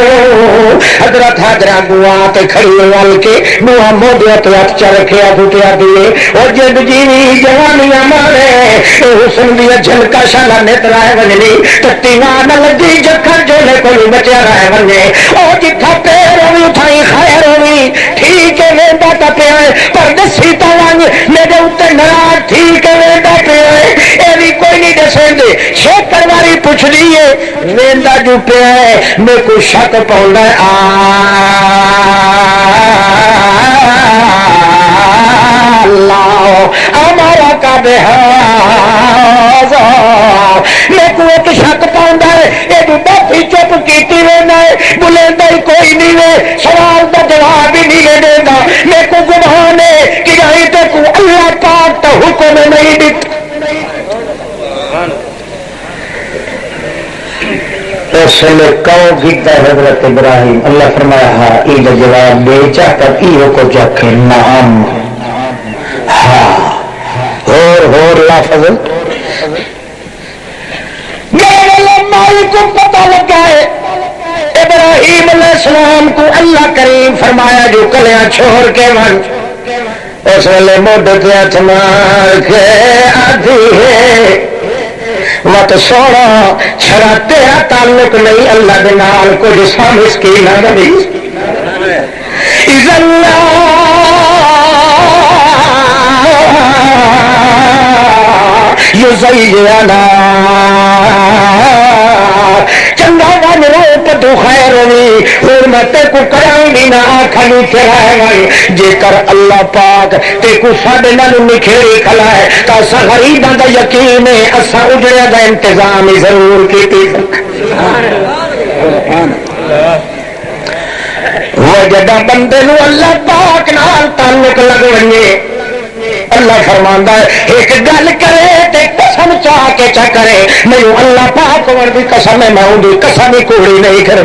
حضرت حاجرہ گوا تے کھڑی وال کے گوا موڈیا تے ہاتھ چا رکھیا ٹوٹیا دیے اور جد جیوی جوانیاں مارے حسن دیا جھلکا شالا نیت رائے ونجنی تتی نہ لگی جکھر جولے کوئی بچیا رائے ونجے اور جتھا پیر ہوئی اتھائی خیر ہوئی ٹھیک ہے ویندا تا پیا ہے پر دسی تا ونج میرے اتنے ناراض ٹھیک ہے ویندا پیا ہے اے بھی کوئی نہیں دسیں دے شیکر واری پوچھ دیے ویندا جو پیا ہے میں کو شک پاؤندا ہے اللہ ہمارا کا میں کو ایک شک پاؤندا ہے یہ بافی چپ کیتی رہنا ہے بلیندا ہی کوئی نہیں ہے سوال کا جواب ہی نہیں دے گا میں کو گمان ہے کہ یہی تے اللہ پاک تو حکم نہیں دیتا. اس نے کہو گیتا حضرت ابراہیم اللہ فرمایا ہاں یہ جواب دے چا کر یہ کو جکھے نعم ہاں اور لفظ میرے مالک کو پتہ لگا ہے ابراہیم علیہ السلام کو اللہ کریم فرمایا جو کلیاں چھوڑ کے من اس ویلے موڈے کے ہاتھ مار کے آدھی ہے مت سونا چھڑا تیرا تعلق نہیں اللہ دے نال کچھ سام اس کی نہ نبی یزینا چنگا ون روپ تو خیر ہوئی پھر میں تے کو کراؤں گی نہ آنکھیں چرائے گئی جے کر اللہ پاک تے کو ساڈے نال نکھیری کھلائے تا اساں غریباں دا یقین ہے اساں اجڑے دا انتظام ضرور کیتی. وہ جدا بندے نو اللہ پاک نال تعلق لگ ونے اللہ فرماندا ہے ایک گل کرے تے قسم چاہ کے چا کرے میرے اللہ پاک ور دی قسم ہے میں اون دی قسم ہی کوڑی نہیں کر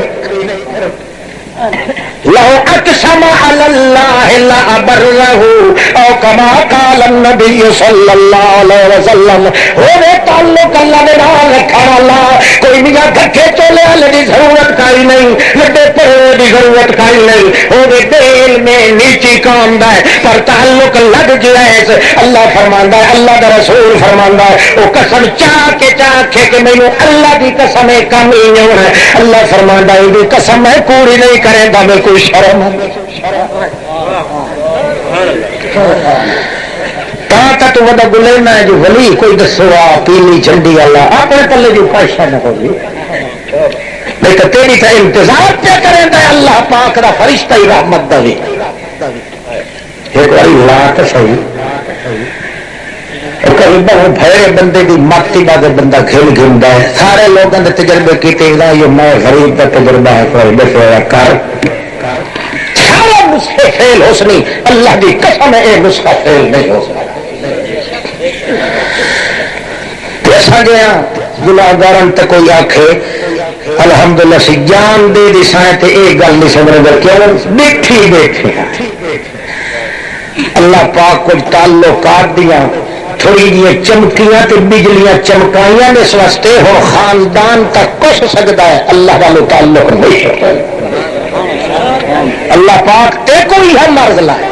لو اقسم علی اللہ لا برہ او کما قال النبی صلی اللہ علیہ وسلم ہوے تعلق اللہ دے نال رکھنا اللہ کوئی میاں گھٹے چولے والے دی ضرورت کائی نہیں لڈے پڑے دی ضرورت کائی نہیں ہوے دل میں نیچی کام دا ہے پر تعلق لگ جائے اللہ فرماندا ہے اللہ دا رسول فرماندا ہے او قسم چاہ کے کہ مینوں اللہ دی قسم ہے کم ہی نہیں ہونا اللہ فرماندا ہے دی قسم میں کوڑی نہیں کرے گا میں کوئی شرم تو وڈا گلینا ہے جو ولی کوئی دسو پیلی جھنڈی والا اپنے پلے جو خواہشہ نہ ہوگی نہیں تو تیری تو انتظار پہ کریں گے اللہ پاک دا فرشتہ ہی رحمت دا بھی ایک باری لا تو صحیح کبھی بہت بھڑے بندے کی ماتی بات بندہ گھل گھندا ہے سارے لوگوں نے تجربے کیتے یہ میں غریب کا تجربہ ہے کوئی دسو کر سارے نسخے فیل ہو سنی اللہ کی قسم ہے یہ نسخہ فیل نہیں ہو سکتا پیسہ گیا گناہگارن تے کوئی آکھے الحمدللہ سی جان دے دی سائیں تے ایک گل نہیں سمجھ گا کیوں بیٹھی اللہ پاک کچھ تعلقات دیا تھوڑی جی چمکیاں تے بجلیاں چمکائیاں اس واسطے ہو خاندان تک کچھ سکتا ہے اللہ والو تعلق نہیں اللہ پاک تے کوئی ہے مرض لائے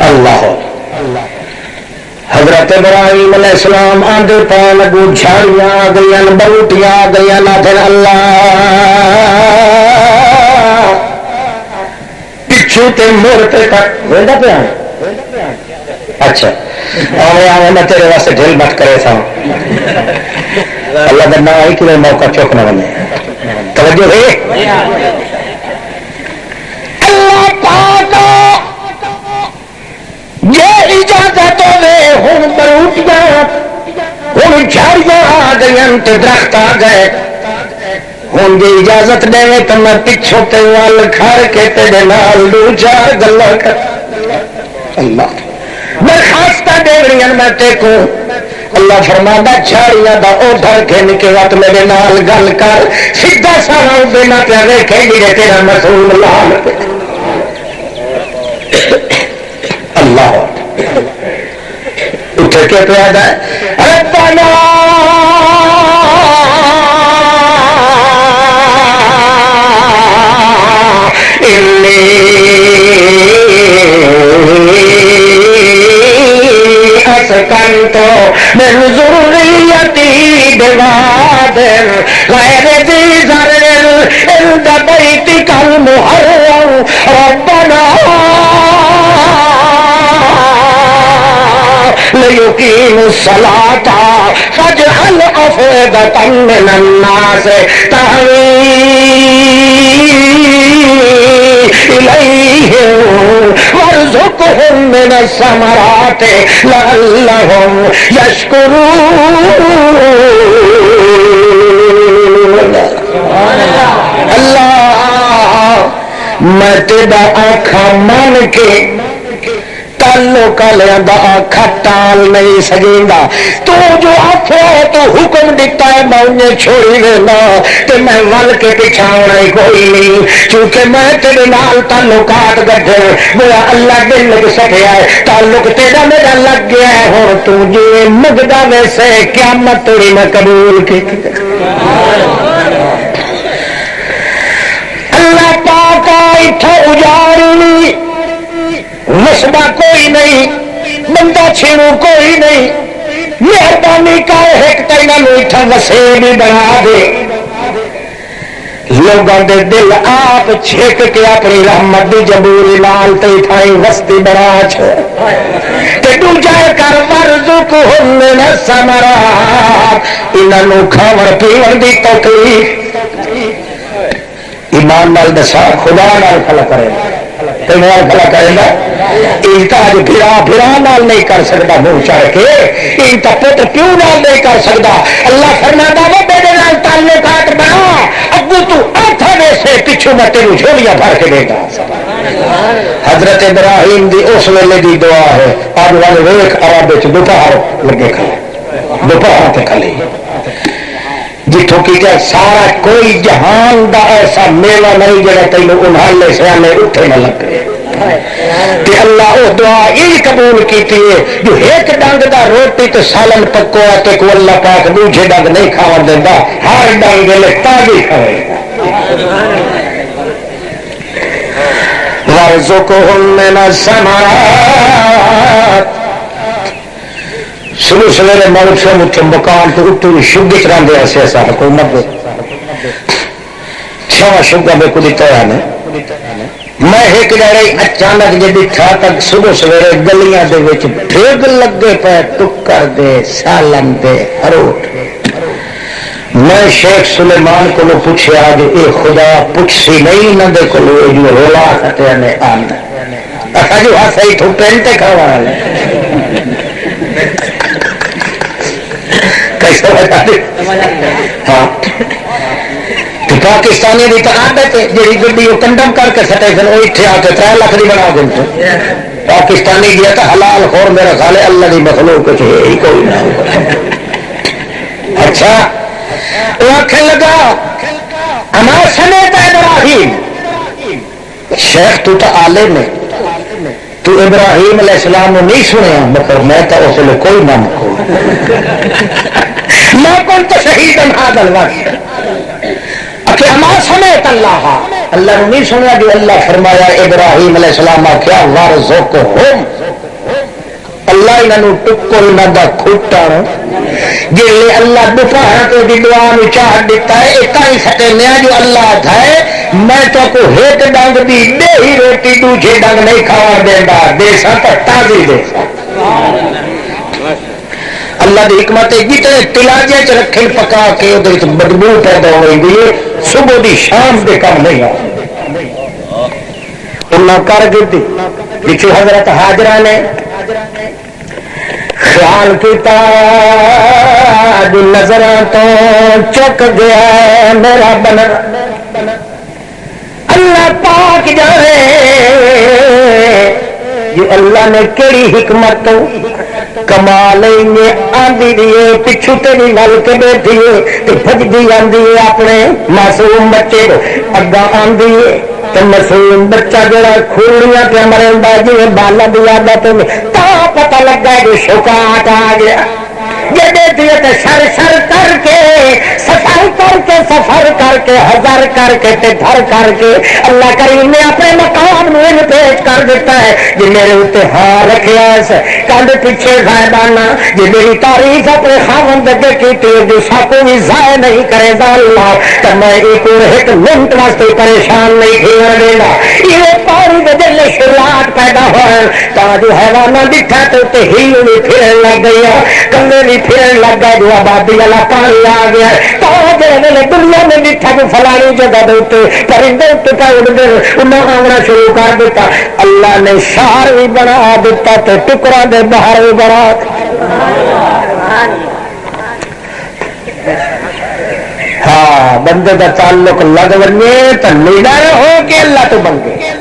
اللہ حضرت ابراہیم علیہ السلام آندے پہ لگو جھاڑیاں آ گئی بروٹیاں آ گئی نہ اللہ پچھو تے مور تے ویندا پیا اچھا آوے میں تیرے واسطے ڈھیل مت کرے سا اللہ دا نام ہی کہ موقع چوک نہ بنے توجہ ہے اللہ پاک یہ اجازت ہوئے ہوں بروٹیاں ہوں جھاڑیاں آ گئی تے درخت آ گئے ہوں جی اجازت دے تو میں پچھوں تے وال کھڑ کے تیرے نال دو چار گلاں کر اللہ درخواست دے رہی میں تے کو اللہ فرماتا جھاڑیاں دا اوڈر گھن کے وقت میرے نال گل کر سیدھا سارا بنا پیا ویکھے گی تیرا مسئول لال اللہ اٹھ کے پیادا ربنا اسکنت من ذریتی بواد غیر ذی زرع عند بیتک المحرم ربنا ليقيموا الصلاة فاجعل أفئدة من الناس تهوي إليهم وارزقهم من الثمرات لعلهم يشكرون اللہ میں تیرا آنکھا مان کے تعلق لیاں آنکھا ٹال نہیں سکیندا تو جو آخو تو حکم دیتا ہے میں انہیں چھوڑی لینا تو میں ول کے پچھاونا ہی کوئی نہیں چونکہ میں تیرے نال تعلقات گڈھے میرا اللہ دل لگ سکیا ہے تعلق تیرا میرا لگ گیا ہے ہوں تو جی مگدا ویسے قیامت تیری میں قبول کی اللہ پاک اتھا اجاڑی نسبہ کوئی نہیں بندہ چھیڑو کوئی نہیں مہربانی کا ایک تینا میٹھا وسے بھی بنا دے لوگوں دے دل آپ چھک کے اپنی رحمت دی جبوری لال تے تھائی وستی بڑا چھو تے دوجہ کر ورزق ہن ثمرات انہاں کھاون پیون دی توفیق ایمان نال دسا خدا نال کھلا کرے تیمار کھلا کرے گا انتاج بھرا نال نہیں کر سکتا منہ چڑھ کے انتا پتر پیو نال نہیں کر سکتا اللہ فرماتا وہ میرے نال تعلقات بنا ابو تو آتھا ویسے پچھو میں تیرو جھولیاں بھر کے دے گا حضرت ابراہیم دی اس ویلے دی دعا ہے آج والے ویک عرب وچ دوپہر لگے کھلے دوپہر تے کھلے جتوں کی کہ سارا کوئی جہان دا ایسا میلہ نہیں جڑا تینوں انہالے سیانے اٹھے نہ لگے کہ اللہ او دعا یہ قبول کیتی ہے جو ایک ڈنگ دا روٹی تو سالن پکو ہے تو کو اللہ پاک دوجے ڈنگ نہیں کھاون دیندا ہر ڈنگ لے تازی کھاوے وارزقہم من الثمرات صبح سویرے موسم اٹھے مکان تو اٹھو شگت رہندے ایسے ایسا حکومت چھوا شگا میں کلی تویا نے میں ایک جڑے اچانک جدی تھا تک صبح سویرے گلیاں دے وچ بھیگ لگے پے ٹکر دے سالن دے ہروٹ میں شیخ سلیمان کو پوچھا کہ اے خدا پوچھ سی نہیں نہ دے کو جو رولا کھٹے نے آندا اکھا جو ہاں صحیح تو پینٹے کھاوا کیسے بتا دے ہاں پاکستانی دی عادت ہے جڑی گڈی او کنڈم کر کے سٹے سن او ایتھے آ کے 3 لاکھ دی بنا دین پاکستانی دی تا حلال خور میرا خیال ہے اللہ دی مخلوق کچھ ہے ہی کوئی نہ اچھا وہ آنکھیں لگا اما سمیت ابراہیم شیخ تو عالم ہے تو ابراہیم علیہ السلام نے نہیں سنیا مگر میں تو اس لیے کوئی نام کو میں کون تو شہید هذا الوقت کہ اما سمیت اللہ اللہ نے نہیں سنیا جو اللہ فرمایا ابراہیم علیہ السلام کیا وارزقہم اللہ انہوں ٹکر انہوں دا کھٹن جلے اللہ دوپہر کو دی دعا نو چاہ دیتا ہے ایک ہی سٹے نیا جو اللہ دھائے میں تو کو ایک ڈنگ دی دے ہی روٹی دوجے ڈنگ نہیں کھاوا دیندا دے سا تو تازی دے سا اللہ دی حکمت جتنے تلاجے چ رکھے پکا کے ادھر بدبو پیدا ہوئی ہے صبح دی شام دے کم نہیں آ انہوں کر گئی پیچھے حضرت حاجرہ نے خیال کیتا نظر تو چک گیا میرا بنا اللہ پاک جانے یہ اللہ نے کیڑی حکمت کمال آندی دیے پچھو تیری نل کے بیٹھی ہے بجتی آندی ہے اپنے معصوم بچے اگا آندی ہے تو معصوم بچہ جڑا کھولیاں پہ مرندا جی بالا دی عادت میں تا پتہ لگا کہ شکاٹ آ گیا سر سر کر کے سفر کر کے ہزار کر کے دھر کر کے اللہ کریم نے اپنے مقام نو پیش کر دیتا ہے جی میرے اتنے ہاں رکھا کل پیچھے صاحبانہ جی میری تعریف اپنے خاوند اگے کی جو ساکو بھی ضائع نہیں کرے گا اللہ تو میں ایک منٹ واسطے پریشان نہیں کھیل دے گا یہ پانی بدل شروعات پیدا ہوا تا جو حیوانہ دکھا تو ہی بھی پھرن لگ گئی کلے بھی پھرن لگ گئے جو آبادی والا پانی آ گیا تو دنیا میں دکھا کہ فلانی جگہ دے پرندے اتنے اڑ گئے انہیں آنا شروع کر دیتا اللہ نے شہر بھی بنا دیتا تو ٹکڑا دے باہر بھی بنا ہاں بندے کا تعلق لگ بنے تو نڈر ہو کے اللہ تو بن گئے.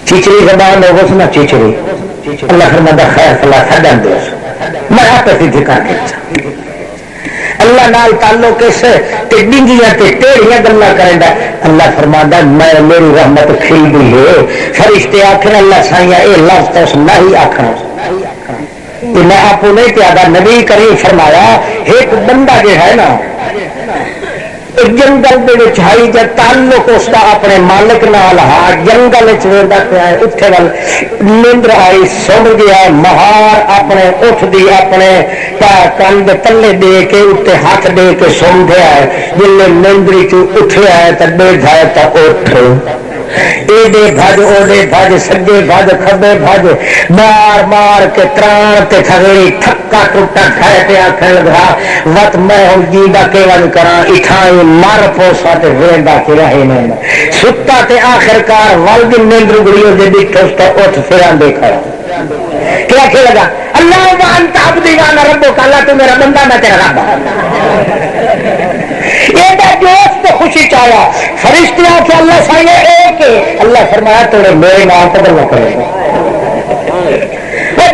چیچری زبان ہو گس نا چیچری اللہ فرماتا خیر فلا چھڈن دے میں آپ سے دکھا کے اللہ نال تعلق اس تے ڈنگیاں تے ٹیڑیاں گلاں کریندا. اللہ فرماتا میں میری رحمت کھل دی ہے. فرشتے آکھن اللہ سائیں اے لفظ تو نہیں آکھنا کہ میں آپ کو نہیں پیادا. نبی کریم فرمایا ایک بندہ جو ہے نا جنگل کے آئی جب تعلق اس کا اپنے مالک نال ہا جنگل پیا اتنے وال نیندر آئی سن گیا مہار اپنے اٹھ دی اپنے کند تلے دے کے اتنے ہاتھ دے کے سن دیا ہے. جن نیندری اٹھیا ہے تو بے جائے تو اٹھ ایڈے بھج اوڈے بھج سجے بھج کھبے بھج مار مار کے تران تے تھگڑی تھکا ٹوٹا کھائے تے آخر لگا وت میں ہوں جیدا کیون کرا اٹھائی مر پوسا تے ویندا پھرا ہی نہیں ستا تے آخرکار ولد نیندر گڑیو دے ڈٹھوس تے اٹھ پھران دے کھڑا کیا کہ لگا اللہ انت عبدی وانا ربک اللہ تو میرا بندہ میں تیرا رب. یہ دوست خوشی چاہیا فرشتے آ اللہ سائیں ایک اللہ فرمایا تو میرے نام قدر نہ کرے گا.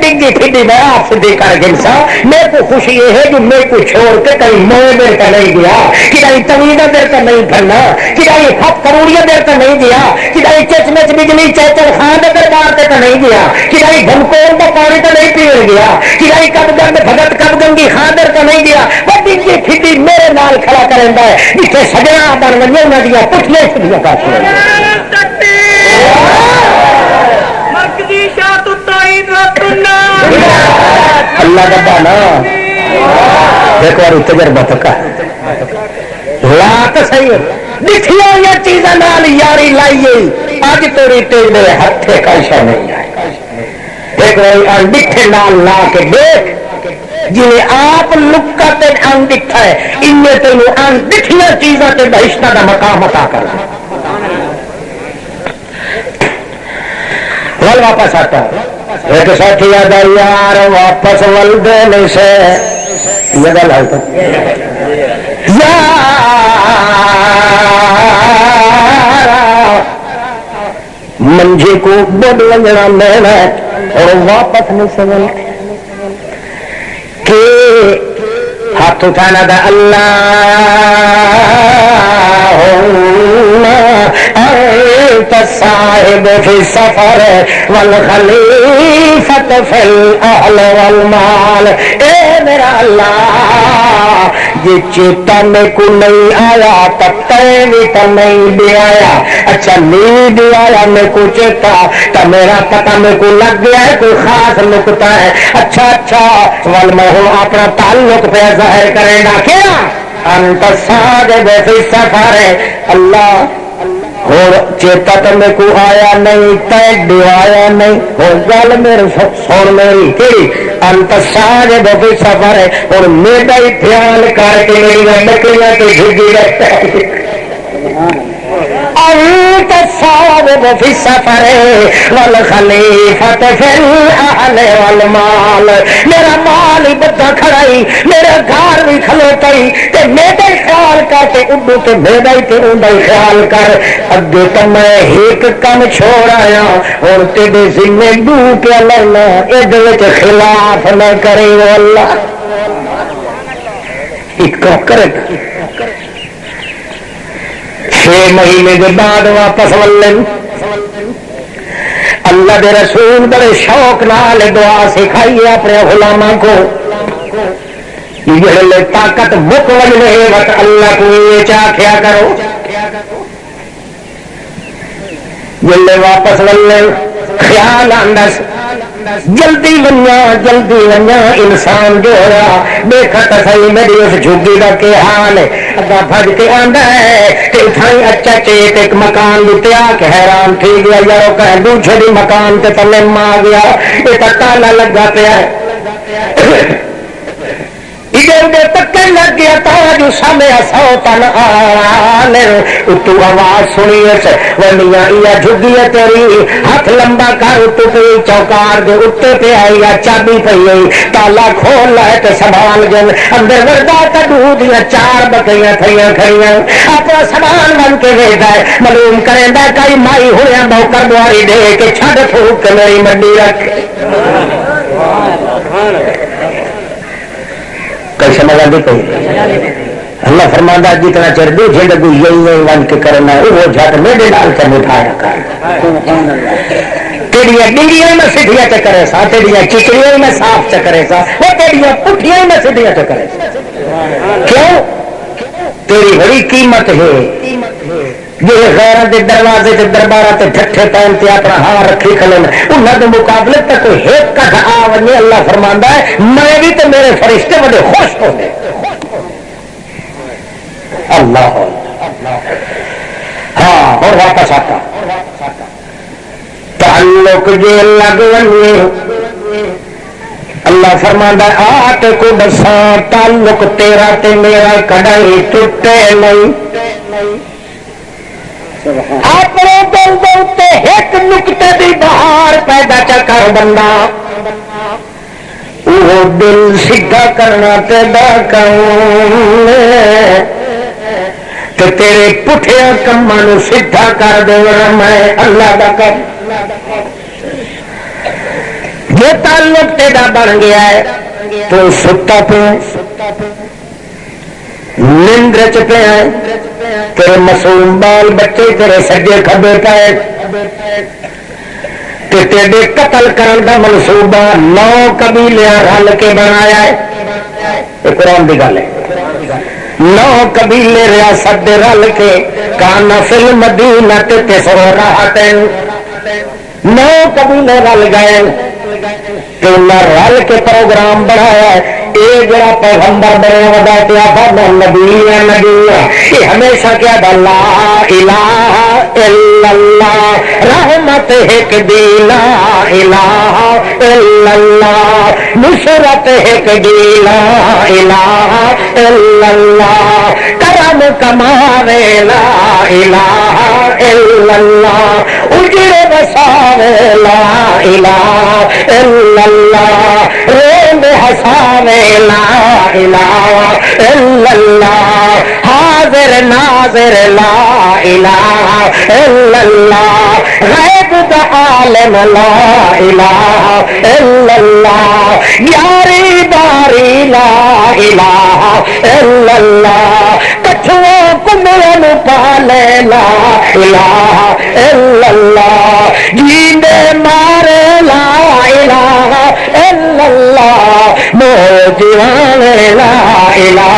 ڈگی پھڈی میں آپ سے دیکھا گنسا میرے کو خوشی یہ ہے کہ میرے کو چھوڑ کے کہیں موئے دیر کا نہیں گیا کہ کہیں تمیدہ دیر کا نہیں پھرنا کہ کہیں ہف کروڑیاں دیر کا نہیں گیا کہ کہیں چچمچ بجلی چیچل خان دے دربار تے کا نہیں گیا کہ کہیں گھنکور کا پانی کا نہیں پیڑ گیا کہ کہیں کب گنگ بھگت کب گنگی خان دیر کا نہیں گیا. وہ ڈگی پھڈی میرے نال کھڑا کریں ہے جتنے سجنا بن گئی انہوں دیا پٹھنے چھڑیاں کا اللہ کا بانا ایک بار تجربہ پکا لا تو صحیح دکھیا ہوئی چیزاں نال یاری لائیے اج توری تیرے ہتھے کاشا نہیں آئے. ایک بار ڈٹھے نال لا کے دیکھ جی آپ لکا تین ان دکھا ہے ان تینوں ان دکھیا چیزاں تے بہشتہ دا مقام عطا کر ول واپس آتا ایک ساتھی یاد آئی یار واپس ول دینے سے یہ گل منجے کو بڑھ لگنا لینا اور واپس نہیں سمجھ کہ ہاتھ اٹھانا دا اللہ صاحب فی السفر والخلیفۃ فی الاہل والمال. اے میرا اللہ یہ چیتا میں کو نہیں آیا تب تے بھی تو نہیں بھی آیا. اچھا نہیں بھی آیا میں کو چیتا تو میرا پتہ میں کو لگ گیا ہے کوئی خاص نکتہ ہے. اچھا اچھا ول میں ہوں اپنا تعلق پہ ظاہر کرے گا کیا انت صاحب فی السفر اللہ اور چیتا تو میں کو آیا نہیں تیڈ آیا نہیں اور گل میرے سن میری کہڑی انت صاحب فی السفر ہے اور میرا ہی خیال کر کے میری نکلیاں تو بھیجی رہتا ہے. انت صاحب فی السفر والخلیفۃ فی الاہل والمال. میرا مال ہی بدھا کھڑائی میرا گھر بھی کھلوتائی تے میرا خیال کر کے اڈو تے میرا ہی تے اوندا ہی خیال کر اگے تو میں ایک کم چھوڑ آیا اور تیرے ذمے دو پیا لینا ادھر وچ خلاف نہ کرے اللہ ایک کرے 6 مہینے کے بعد واپس ولن اللہ دے رسول بڑے شوق نال دعا سکھائیے اپنے غلاماں کو جڑے طاقت مک وجنے وقت اللہ کو یہ چاہیا کرو جلے واپس ولن خیال آندا جلدی ونیا انسان جو ہوا دیکھا تو صحیح میری اس جھگی کا کیا حال ہے اگا بھج کے آندا ہے کہ اتھائی اچھا چیت ایک مکان لٹیا کہ حیران تھی گیا یارو کہ دوسرے بھی مکان تے تلم آ گیا یہ تالا لگا پیا ہے دے تکن لگ گیا تاج سامیا سوتن آل اتو آواز سنی ونیاں یا جھگی تیری ہاتھ لمبا کر اتو پہ چوکار دے اتنے پہ آئی یا چابی پہ آئی تالا کھول لائے تو سنبھال جن اندر وردا کڈو دیا 4 بکریاں تھیاں کھڑیاں اپنا سامان بن کے ویچتا ہے معلوم کریں دا کئی مائی ہویا نوکر دواری دے کے چھڈ پھوک کے میری منڈی رکھ کئی سمجھ آتی کوئی اللہ فرماندہ جتنا چر دو زندگی یہی بن کے کرنا وہ جھٹ میرے نال چل اٹھایا کر تیریاں ڈنگیاں میں سیدھیاں چکرے سا تیریاں چکڑیاں میں صاف چکرے سا وہ تیریاں پٹھیاں میں سیدھیاں چکرے سا کیوں تیری بڑی قیمت ہے یہ غیر دے دروازے تے دربارہ تے ٹھٹھے پہنتے اپنا ہاں رکھی کھلے انہاں دے مقابلے تک کوئی ایک کٹ آ ونجے اللہ فرماندا ہے میں بھی تے میرے فرشتے بڑے خوش ہوندے اللہ ہاں اور واپس آتا تعلق جے لگ ونجے اللہ فرماندا ہے آ تے کو دساں تعلق تیرا تے میرا کڈائی ٹوٹے نہیں اپنے دل دے ایک نقطے دی بہار پیدا چا کر بندہ وہ دل سیدھا کرنا تیرا کام تے تیرے پٹھیا کماں نو سیدھا کر دینا میں اللہ دا کر یہ تعلق تیرا بن گیا ہے تو ستا پہ نیندر چ پہ تیرے معصوم بال بچے تیرے سجے کھبے پائے تیرے قتل کرن دا منصوبہ 9 قبیلے رل کے بنایا ہے یہ قرآن دی گل ہے 9 قبیلے ریاست دے رل کے کانا فی المدینہ تے تسعو راحتین 9 قبیلے رل گئے کہ انہیں رل کے پروگرام بنایا ہے یہ جڑا پیغمبر بنے ودا کیا تھا نبی یہ ہمیشہ کیا تھا لا الہ الا اللہ رحمت ایک دی لا الہ الا اللہ نصرت ایک دی لا الہ الا اللہ کرم کماوے لا الہ الا اللہ اجر بساوے لا الہ الا اللہ روم حساوے لا الہ الا اللہ حاضر ناظر لا الہ الا اللہ غیب دا عالم لا الہ الا اللہ یاری داری لا الہ الا اللہ کچھوں کمرن پالے لا الہ الا اللہ جیندے مارے لا الہ الا اللہ موجوانے لا الہ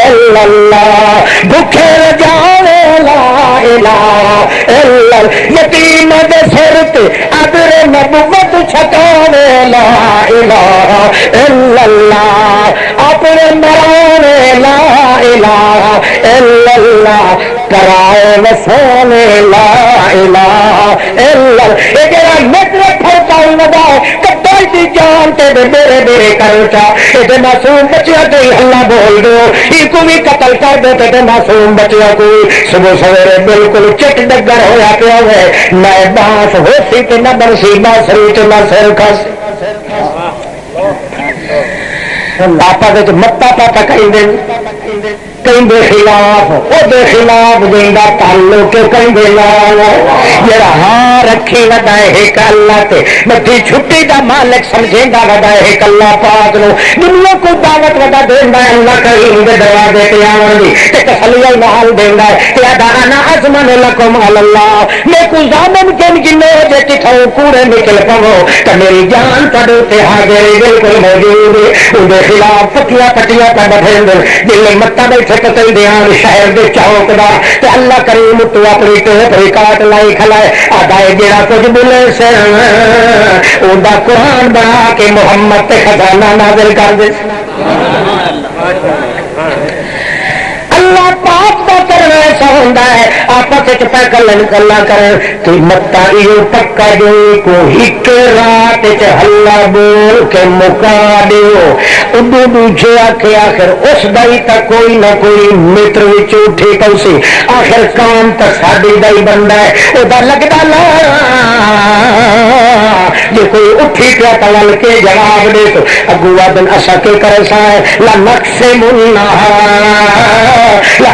الا اللہ بھوکے جانے لا الہ الا یتیم دے سر تے ادر نبوت چھکانے لا الہ الا اللہ اپنے مرانے لا الہ الا اللہ کرائے وسانے لا الہ الا اللہ یہ جڑا مطلب پھڑتا ہی ودا کتائی دی جان تے میرے میرے کرتا یہ معصوم بچیا تے اللہ بول دو یہ کو بھی قتل کر دو تے معصوم بچیا کوئی صبح سویرے بالکل چٹ ڈگر ہویا پیا ہے نہ بانس ہوسی تے نہ بنسی بانسری تے نہ سر کس آپا دے متا پاپا کہیں دے دے خلاف وہ دے خلاف دینا تعلق کہیں دے لال جڑا ہاں رکھی ودائے ایک اللہ تے مٹھی چھٹی دا مالک سمجھے گا ودائے ایک اللہ پاک نو دنیا کو دعوت ودا دینا ہے اللہ کریم دے دروازے تے آون دی تے تسلی نال دینا ہے کہ انا ازمن لکم اللہ میں کو ظالم کن گنے جے تھو کوڑے نکل پو تے میری جان تڑو تے حاضر بالکل موجود ہے دے خلاف پٹیاں پٹیاں پہ بٹھے دل متا بیٹھے قتل دیان شہر دے چوک دا تے اللہ کریم تو اپنی ٹوپ ریکارڈ لائی کھلائے آدھائے جڑا کچھ بولے سے او دا قرآن بنا کے محمد تے خزانہ نازل کر دے اللہ پاک دا کرنا ہوتا ہے آپس پہ کلن کلا کر متا یہ پکا جو کو ایک رات ہلا بول کے مکا دیو ادو دوجے آخر آخر اس دائی تک کوئی نہ کوئی متر اٹھی تو سی آخر کام تو ساڈی دا ہی بنتا ہے وہ لگتا لا جی کوئی اٹھی پیا تل کے جواب دے تو اگوا دن اصا کے کرے سا ہے لا نقص منا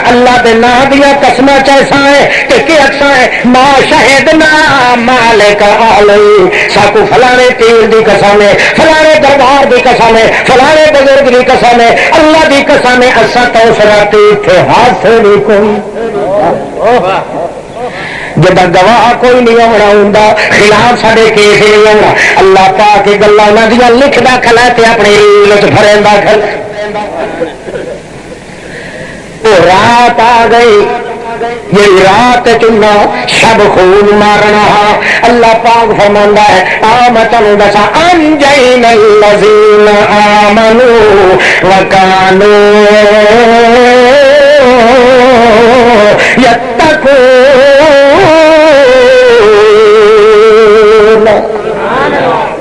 اللہ دے نا دیا قسم چیسا ہے کہ کیا اکسا ہے ما شہدنا مالک علی ساکو فلانے پیر دی قسم ہے فلانے دربار دی قسم ہے فلانے بزرگ دی قسم ہے اللہ دی قسم ہے اصا تو سراتی تھے ہاتھ نہیں کوئی جب گواہ کوئی نہیں آنا ہوں خلاف سارے کیس نہیں آنا اللہ پاک کی گلا دیا لکھدا کھلا تے اپنی ریل چرندا کھل وہ رات آ گئی یہ رات چنا شب خون مارنا اللہ پاک فرماندا ہے آمتن دسا انجین الذین آمنوا وکانوا یتقون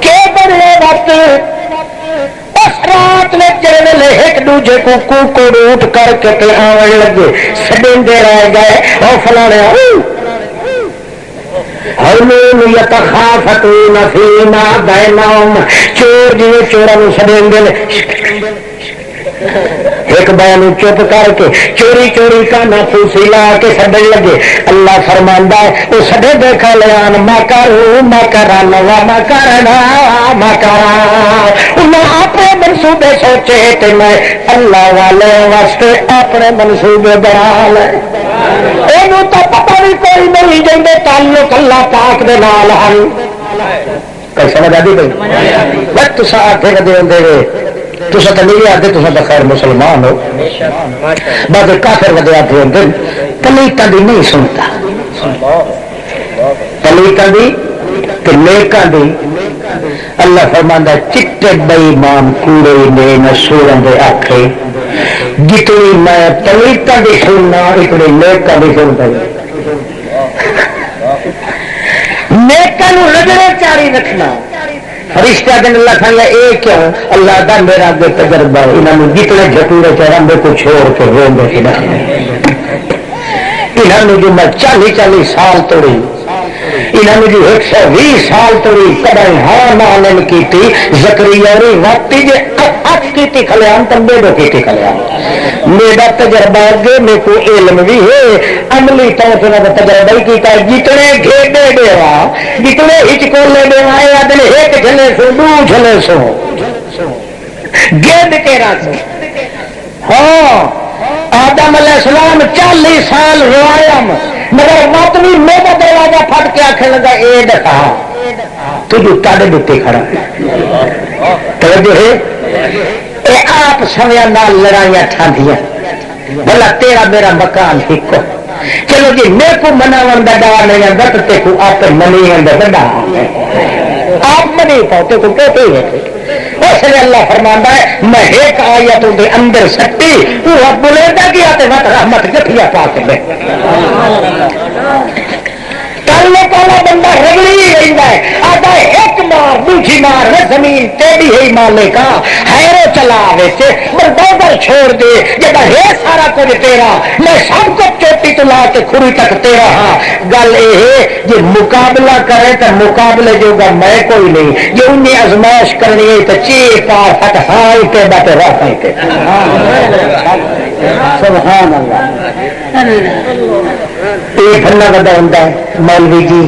کے بڑے وقت اس رات میں جڑے ایک دوجے کو کوکڑ اٹھ کر کے آن لگے سڈے رہ گئے اور فلانے یتخافتون فیما بینہم چور جی چوروں سڈے ایک بیان چپ کر کے چوری چوری کا نفوسی لا کے سڈن لگے اللہ فرماندا ہے وہ سڈے دیکھا لیان مکروا مکرن و مکرنا مکرا انہیں اپنے منصوبے سوچے تے میں اللہ والے واسطے اپنے منصوبے بنا لے اینو تو پتہ بھی کوئی نہیں جندے تعلق اللہ پاک دے نال ہن کئی سمجھ آتی کوئی وقت تسا آتے کدے ہوندے تسا تو نہیں آتے تسا تو خیر مسلمان ہو باقی کافر ودے آتے ہوندے پلیتاں دی نہیں سنتا پلیتاں دی تے نیکاں دی اللہ فرماندا چٹے بے ایمان کوڑے نے نہ سورن دے آکھے جتنی میں پلیتاں دی سننا اتنی نیکاں دی سنتا نیکاں نو رگڑے چاری رکھنا فرشتہ دن اللہ کھانا اے کیوں اللہ دا میرا دے تجربہ انہوں نے جتنے جھٹورے چرمبے کو چھوڑ کے روم دے کے ڈالے انہوں نے جو میں 40 سال توڑی انہوں نے جو 120 سال توڑی کبھی ہاں نالن کی تھی زکریا اور وقتی جے اک کی تھی کھلیان تنبے دو کی تھی کھلیان میرا تجربہ اگے میرے کو علم بھی ہے عملی طور سے میں تجربہ ہی کیتا ہے جتنے گھیڑے دیوا جتنے ہچکولے دیوا ہے آدھنے ایک جھلے سو دو جھلے سو گیند کے راسو ہاں آدم علیہ السلام 40 سال روایام مگر ماتمی میرا دروازہ پھٹ کے آکھے لگا اے دکھا تو جو تاڑے دیتے کھڑا توجہ ہے اے آپ سمیا نال لڑائیاں ٹھاندیاں بھلا تیرا میرا مکان ہکو چلو جی میرے کو مناون دا ڈار نہیں آندا تو تے کو آپ منی آندا بڑا آپ منی پاتے کو کہتے ہیں اس لیے اللہ فرماندا ہے میں ایک آیت دے اندر سٹی وہ رب بولدا گیا تے وقت رحمت گٹھیا پا کے بے کرنے والا بندہ رگڑی رہتا ہے آتا ہے ایک مار دوسری مار ہے زمین تیری ہے مالک کا حیرو چلا ویچے بردوگر چھوڑ دے جب ہے سارا کچھ تیرا میں سب کو چوٹی تو لا کے کھڑی تک تیرا ہاں گل یہ جی مقابلہ کرے تو مقابلے جو گا میں کوئی نہیں جو انہیں ازمائش کرنی ہے تو چیر پار فٹ ہائی کے باتے رہا ہی کے سبحان اللہ ایک بھلا بدا ہوتا ہے مولوی جی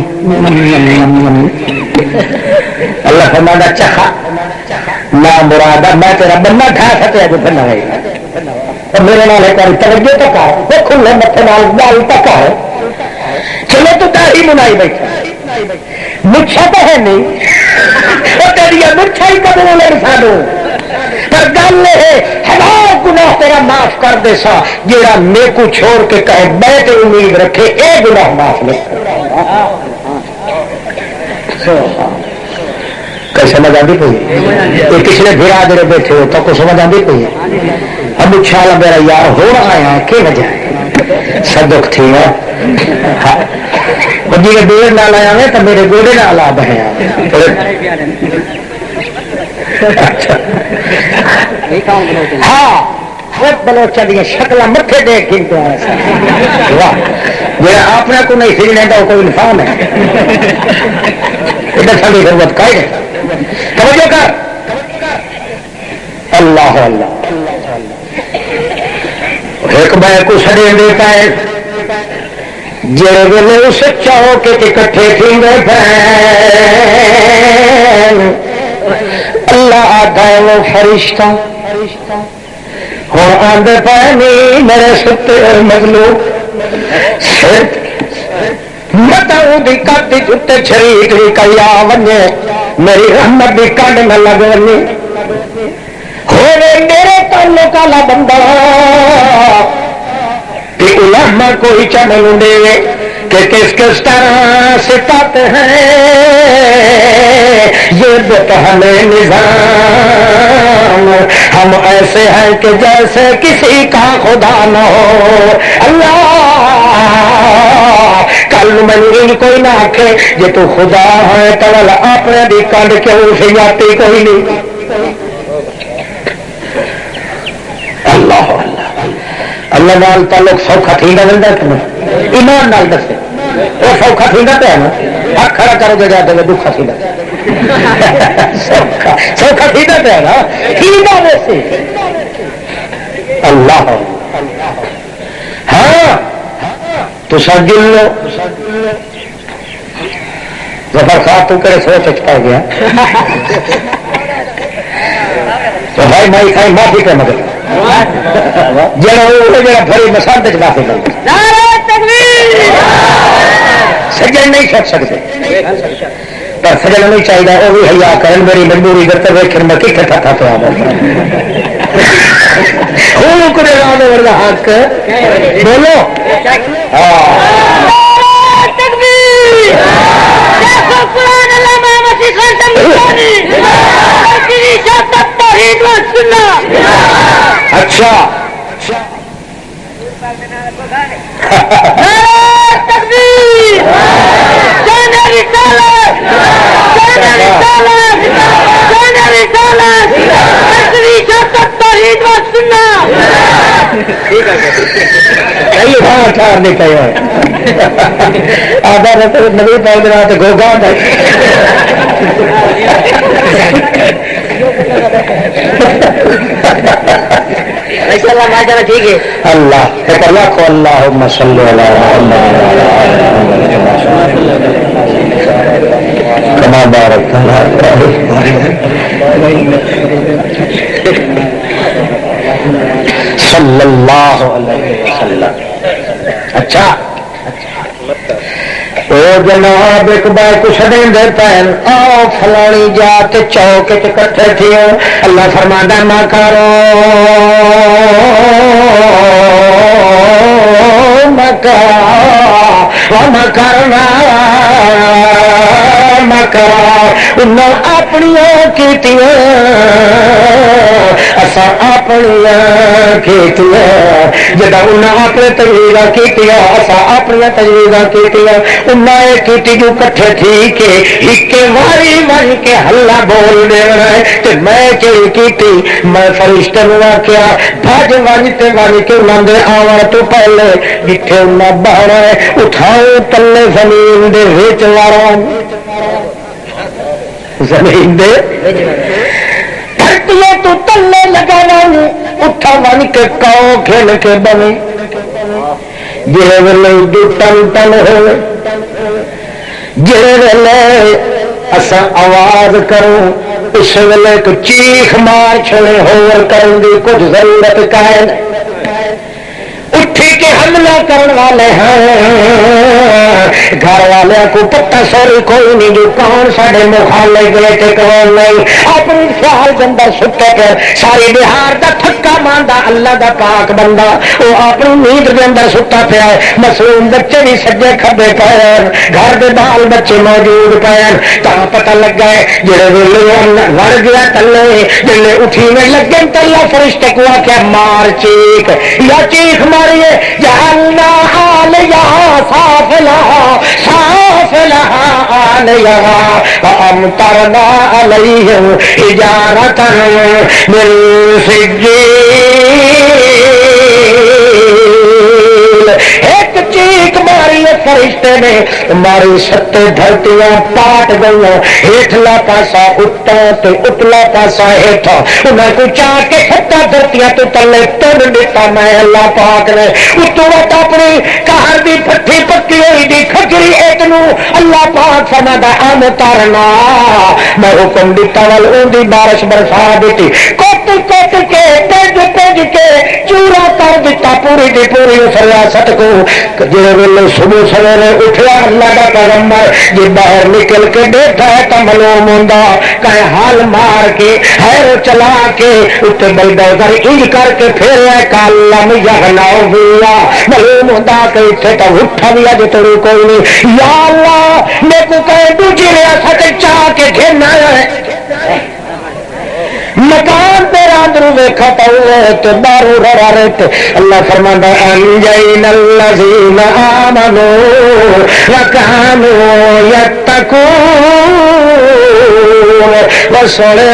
اللہ فرمانا چکھا نہ مرادہ میں تیرا بندہ کھا سکتے جو بنا ہے میرے نال ایک بار توجہ تک ہے وہ کھلے متے نال گل تک ہے چلو تو داڑھی منائی بیٹھا مچھا تو ہے نہیں وہ تیری مچھا ہی کب لگ سانو پر گل ہے ہزار گناہ تیرا معاف کر دے سا جیڑا میرے کو چھوڑ کے کہے میں تے امید رکھے اے گناہ معاف نہیں کئی سمجھ آتی پی یہ پچھلے بھرا جڑے بیٹھے ہو تو کو سمجھ آتی پی اب چھالا میرا یار ہو رہا ہے کہ وجہ ہے صدق تھی نا جی ڈیڑھ نال آیا میں تو میرے گوڑے نال آ بہیا ہاں بلوچا دیا شکل متے دیکھ کے جا اپنے کو نہیں سی لینا وہ کوئی انسان ہے ادھر ساری ضرورت کا توجہ کر اللہ اللہ ایک بھائی کو سڑے دیتا ہے جڑے ویلے اس چاہو کہ کٹھے تھی گئے اللہ آتا ہے وہ فرشتہ ہوں آدھے پانی میرے ستے مغلوب متاؤں دی کٹ جتے شریک بھی کئی آ ونجے میری رحمت دی کٹ نہ لگ ونجے ہوئے میرے تعلق والا بندہ کہ علماء کوئی چمن دے کہ کس کس طرح سکھاتے ہیں یہ بتہن نظام ہم ایسے ہیں کہ جیسے کسی کا خدا نہ ہو اللہ کل من کوئی نہ آکھے جے تو خدا ہے تو اپنے دی کڈ کے اسے جاتی کوئی نہیں اللہ اللہ نال تعلق سوکھا تھی بندہ ایمان نال دسے وہ سوکھا تھی پہ نا ہاتھ کھڑا کرو گے جاتے ہوئے دکھا تھی سوکھا تھی پہ نا ویسے اللہ ہاں تو سجل لو ظفر خان تو کرے سوچ پا گیا تو بھائی مائی کھائی معافی کا مگر جڑا بڑی مساحت معافی کر سجن نہیں چھٹ سکتے پر سجن نہیں چاہیے وہ بھی حیا کرن میری مجبوری کرتے ویکھن میں کتنے تھا تو حق بولو اچھا نہیں چاہیے آدھا نبی پاؤ گوگا ٹھیک ہے اللہ لاکھو اللہم صلی علی محمد کما بارک صلی اللہ علیہ وسلم اچھا او جناب ایک بار کچھ دیں دے پہن آؤ فلانی جات چوک کٹھے تھی اللہ فرماتا نہ کرو نہ کرنا انہیں اپنی کیتیاں اسا اپنی کیتیاں جدا انہیں اپنے تجویزاں کیتیاں اسا اپنی تجویزاں کیتیاں انہیں یہ کیتی جو کٹھے تھی کہ ایک واری من کے ہلا بول دینا ہے کہ میں چیز کیتی میں فرشتے نے کیا بھاج وانجتے وانج کے انہوں نے آوان تو پہلے جتھے انہیں بہنا ہے اٹھاؤ تلے زمین دے ویچ واران زمین دے دھرتی تو تلے لگانا اٹھا ون کے کاؤ کھیل کے بنے جی ویلے ٹن ٹن ہوئے جی ویلے اصا آواز کروں اس ویلے کو چیخ مار چھوڑے ہور کرن دی کچھ ضرورت قائل اٹھی کے حملہ کرنے والے ہیں گھر والے کو پتہ سوری کوئی نہیں جو کون ساڑے مخالے گئے تھے کون نہیں اپنی خیال کے اندر ستے پر ساری بہار دا تھکا ماندہ اللہ دا پاک بندہ وہ اپنی نیند کے اندر ستا پیا ہے مسلم بچے بھی سجے کھبے پیر گھر دے بال بچے موجود پیر تا پتہ لگ گئے جڑے ویلے وڑ گیا تلے جلے اٹھی میں لگے تلا فرشتے کو آکھیا مار چیخ یا چیخ ماریے جعلنا عاليها سافلها عاليها وأمطرنا عليهم حجارة من سجيل. ایک چیخ ماری فرشتے نے ماری ستے دھرتیاں پاٹ گئی ہیٹلا پاسا اٹا تے اتلا پاسا ہیٹھا انہیں کو چاہ کے ستا دھرتیاں تو تلے تر دیتا میں اللہ پاک نے اتو وقت اپنی کہر دی پٹھی پکی ہوئی دی کھجری ایتنو اللہ پاک فرماتا ام تارنا میں حکم دیتا وال اون دی بارش برسا دیتی کٹ کٹ کے تج تج کے چورا کر دیتا پوری دی پوری اس ریاست کو. جی ویلے صبح سویرے اٹھیا اللہ کا پیغمبر جی باہر نکل کے دیکھتا ہے تو معلوم ہوتا کہ حال مار کے ہیر چلا کے اتنے بلڈوزر انج کر کے پھر کالم یغنا ہوا معلوم ہوتا کہ اتنے تو اٹھا بھی اج تیری کوئی نہیں. یا اللہ میرے کو کہیں دوسری ریاست چاہ کے گھرنا ہے مکان تیرا اندر ویکھا تو دارو رہا رہتے. اللہ فرماتا انجینا الذین آمنوا وکانوا یتقون. سونے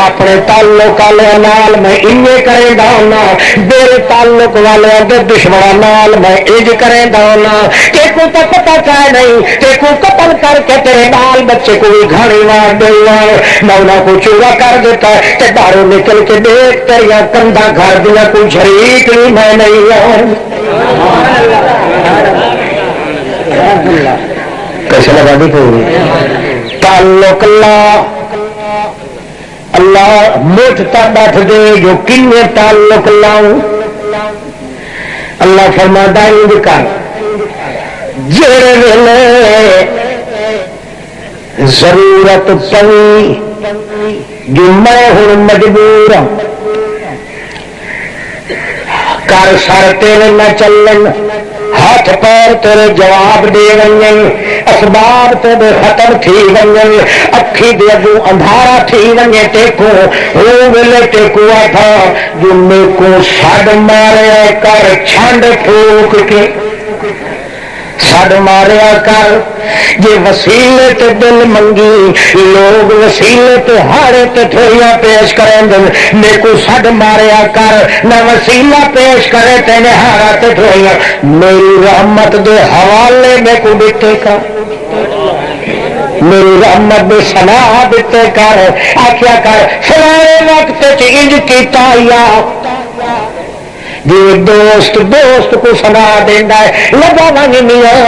اپنے تعلق والے نال میں انجے کرے ہونا بے تعلق والے دشمنوں نال میں انج کرے ہونا کہ کو تو پتہ چاہے نہیں کہ کو قتل کر کے تیرے بال بچے کو بھی گھاڑی مار دے مولا کو چورا کر دیتا تے باہر نکل کے دیکھ تیریا کندھا گھر دیا کوئی شریک نہیں میں نہیں کیسے لگا دی کوئی تعلق اللہ مجھ تک بیٹھ دے جو کنے تعلق لاؤں. اللہ فرماتا انج کر جڑے ویلے ضرورت پئی جو میں ہوں مجبور کر سر تیرے نہ چلن ہاتھ پیر تیرے جواب دے گئی اسباب تیرے ختم تھی گئی اکھی دے اگوں اندھارا تھی گئی ٹیکو وہ ویلے ٹیکو تھا جو میرے کو سڈ ماریا کر چھنڈ پھوک کے سڈ ماریا کر جی وسیلے تے دل منگی لوگ وسیلے تے ہاڑے تے تھوڑیاں پیش کریں میرے کو سڈ ماریا کر نہ وسیلہ پیش کرے تے ہاڑا تے تھوڑیاں میری رحمت دے حوالے میں کو دیتے کر میری رحمت دے صلاح دیتے کر آخیا کر فلانے وقت انج کیتا یا جی دوست دوست کو سنا دینا ہے لگا وگ میاں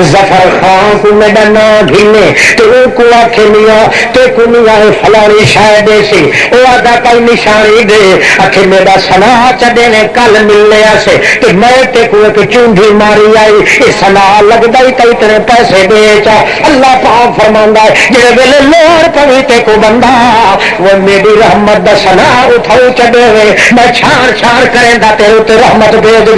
ظفر خان کو میرا نام ڈھیلے تو کو آخے میاں تے کو میاں فلانی شاید سی وہ آدھا کوئی نشانی دے آخے میرا سنا چڈے نے کل ملنے سے تو میں تے کو ایک چونڈی ماری آئی یہ سنا لگتا ہی کئی تیرے پیسے بیچا. اللہ پاک فرماندا ہے جی ویلے لوڑ پوی تے کو بندہ وہ میری رحمت دا سنا اٹھاؤ چڈے ہوئے میں چھان چھان کریں دا تیرے تے رحمت بھیج دے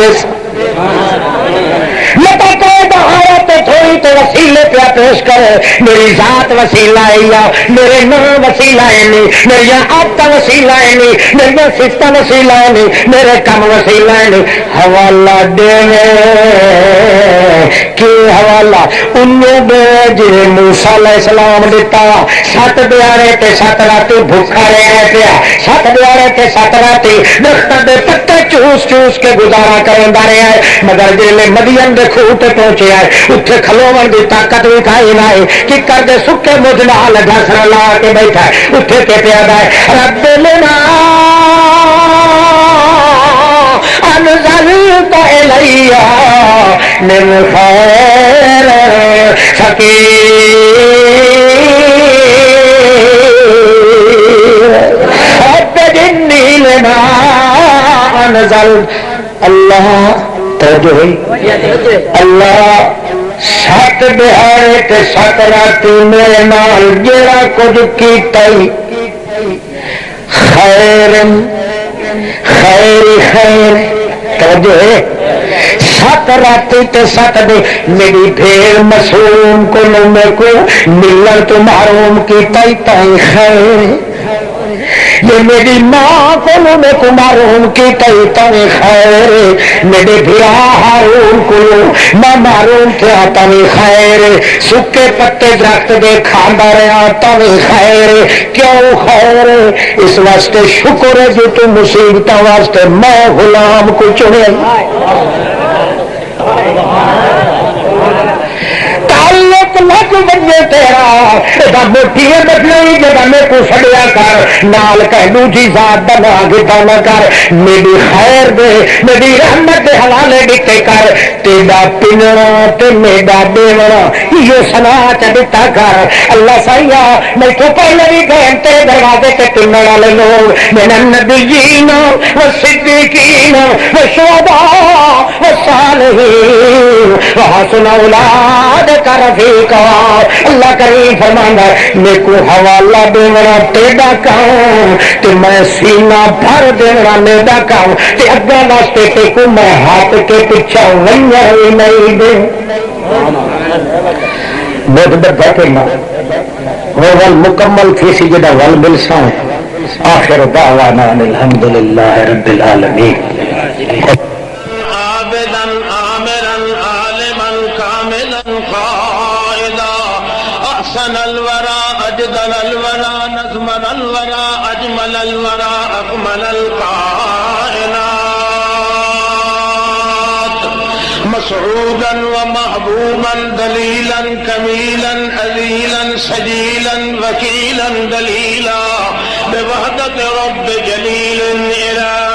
لتا کوئی بہارا تے تھوڑی تے وسیلے پہ پیش کرے میری ذات وسیلہ ہے یا میرے نام وسیلہ ہے نہیں میری آتا وسیلہ ہے نہیں میری صفت وسیلہ ہے نہیں میرے کم وسیلہ ہے نہیں. حوالہ دے کہ حوالہ انہوں دے جی موسیٰ علیہ السلام دیتا 7 دیارے تے 7 راتی بھوکا رہے پیا 7 دیارے تے 7 راتی درختوں دے پتے چوس چوس کے گزارا کریں رہے ہیں مگر جیلے مدین دے خوہ تے پہنچے آئے اتنے کھلوون دی طاقت بھی کھائی نہ آئی کہ کر دے سکے مجھ نال گھسر لا کے بیٹھا ہے اتنے کے پیادا ہے رب لنا انزلت الیہ من خیر فقیر رب جنی لنا انزلت اللہ توجہ اللہ 7 بہارے تے 7 راتی میرے نال جڑا کچھ کیتا خیر خیر خیر توجہ 7 راتی تے 7 دے میری بھیڑ مسوم کو میرے کو ملن تو محروم کیتا ہی خیر یہ میری ماں کو کو معروم کی تئی تمہیں خیر میرے بھرا ہارون کو میں معروم کیا تمہیں خیر سکے پتے درخت دے کھانا رہا تمہیں خیر کیوں خیر اس واسطے شکر ہے جو تو مصیبتوں واسطے میں غلام کو چنے لگ بجے تیرا موٹی بدلئی جب میں کو فڑیا کر نال کہلو جی ذات بنا گتا نہ کر میری خیر دے میری رحمت دے حوالے دیتے کر تیرا پننا تے میرا دیونا یہ سنا چلتا کر اللہ سائیا میں تو پہلے بھی گئے تیرے دروازے کے پننے والے لوگ من النبیین والصدیقین والشہداء والصالحین وحسن اولئک رفیقا اللہ کریم فرماندا ہے میرے کو حوالہ دینا تیرا کام تے میں سینہ بھر دینا میرا کام تے اگا واسطے تے کو میں ہاتھ کے پیچھے ونیا ہی نہیں دے بہت بڑا کہنا وہ ول مکمل تھی سی جڑا ول ملسا آخر دعوانا الحمدللہ رب العالمین عابدا عامرا عالما كاملا قائدا احسن الورى اجدل الورى نظمن الورى اجمل الورى اكمل الكائنات مسعودا ومحبوبا دليلا كميلا اذيلا سجيلا وكيلا دليلا بوحدة رب جليل إله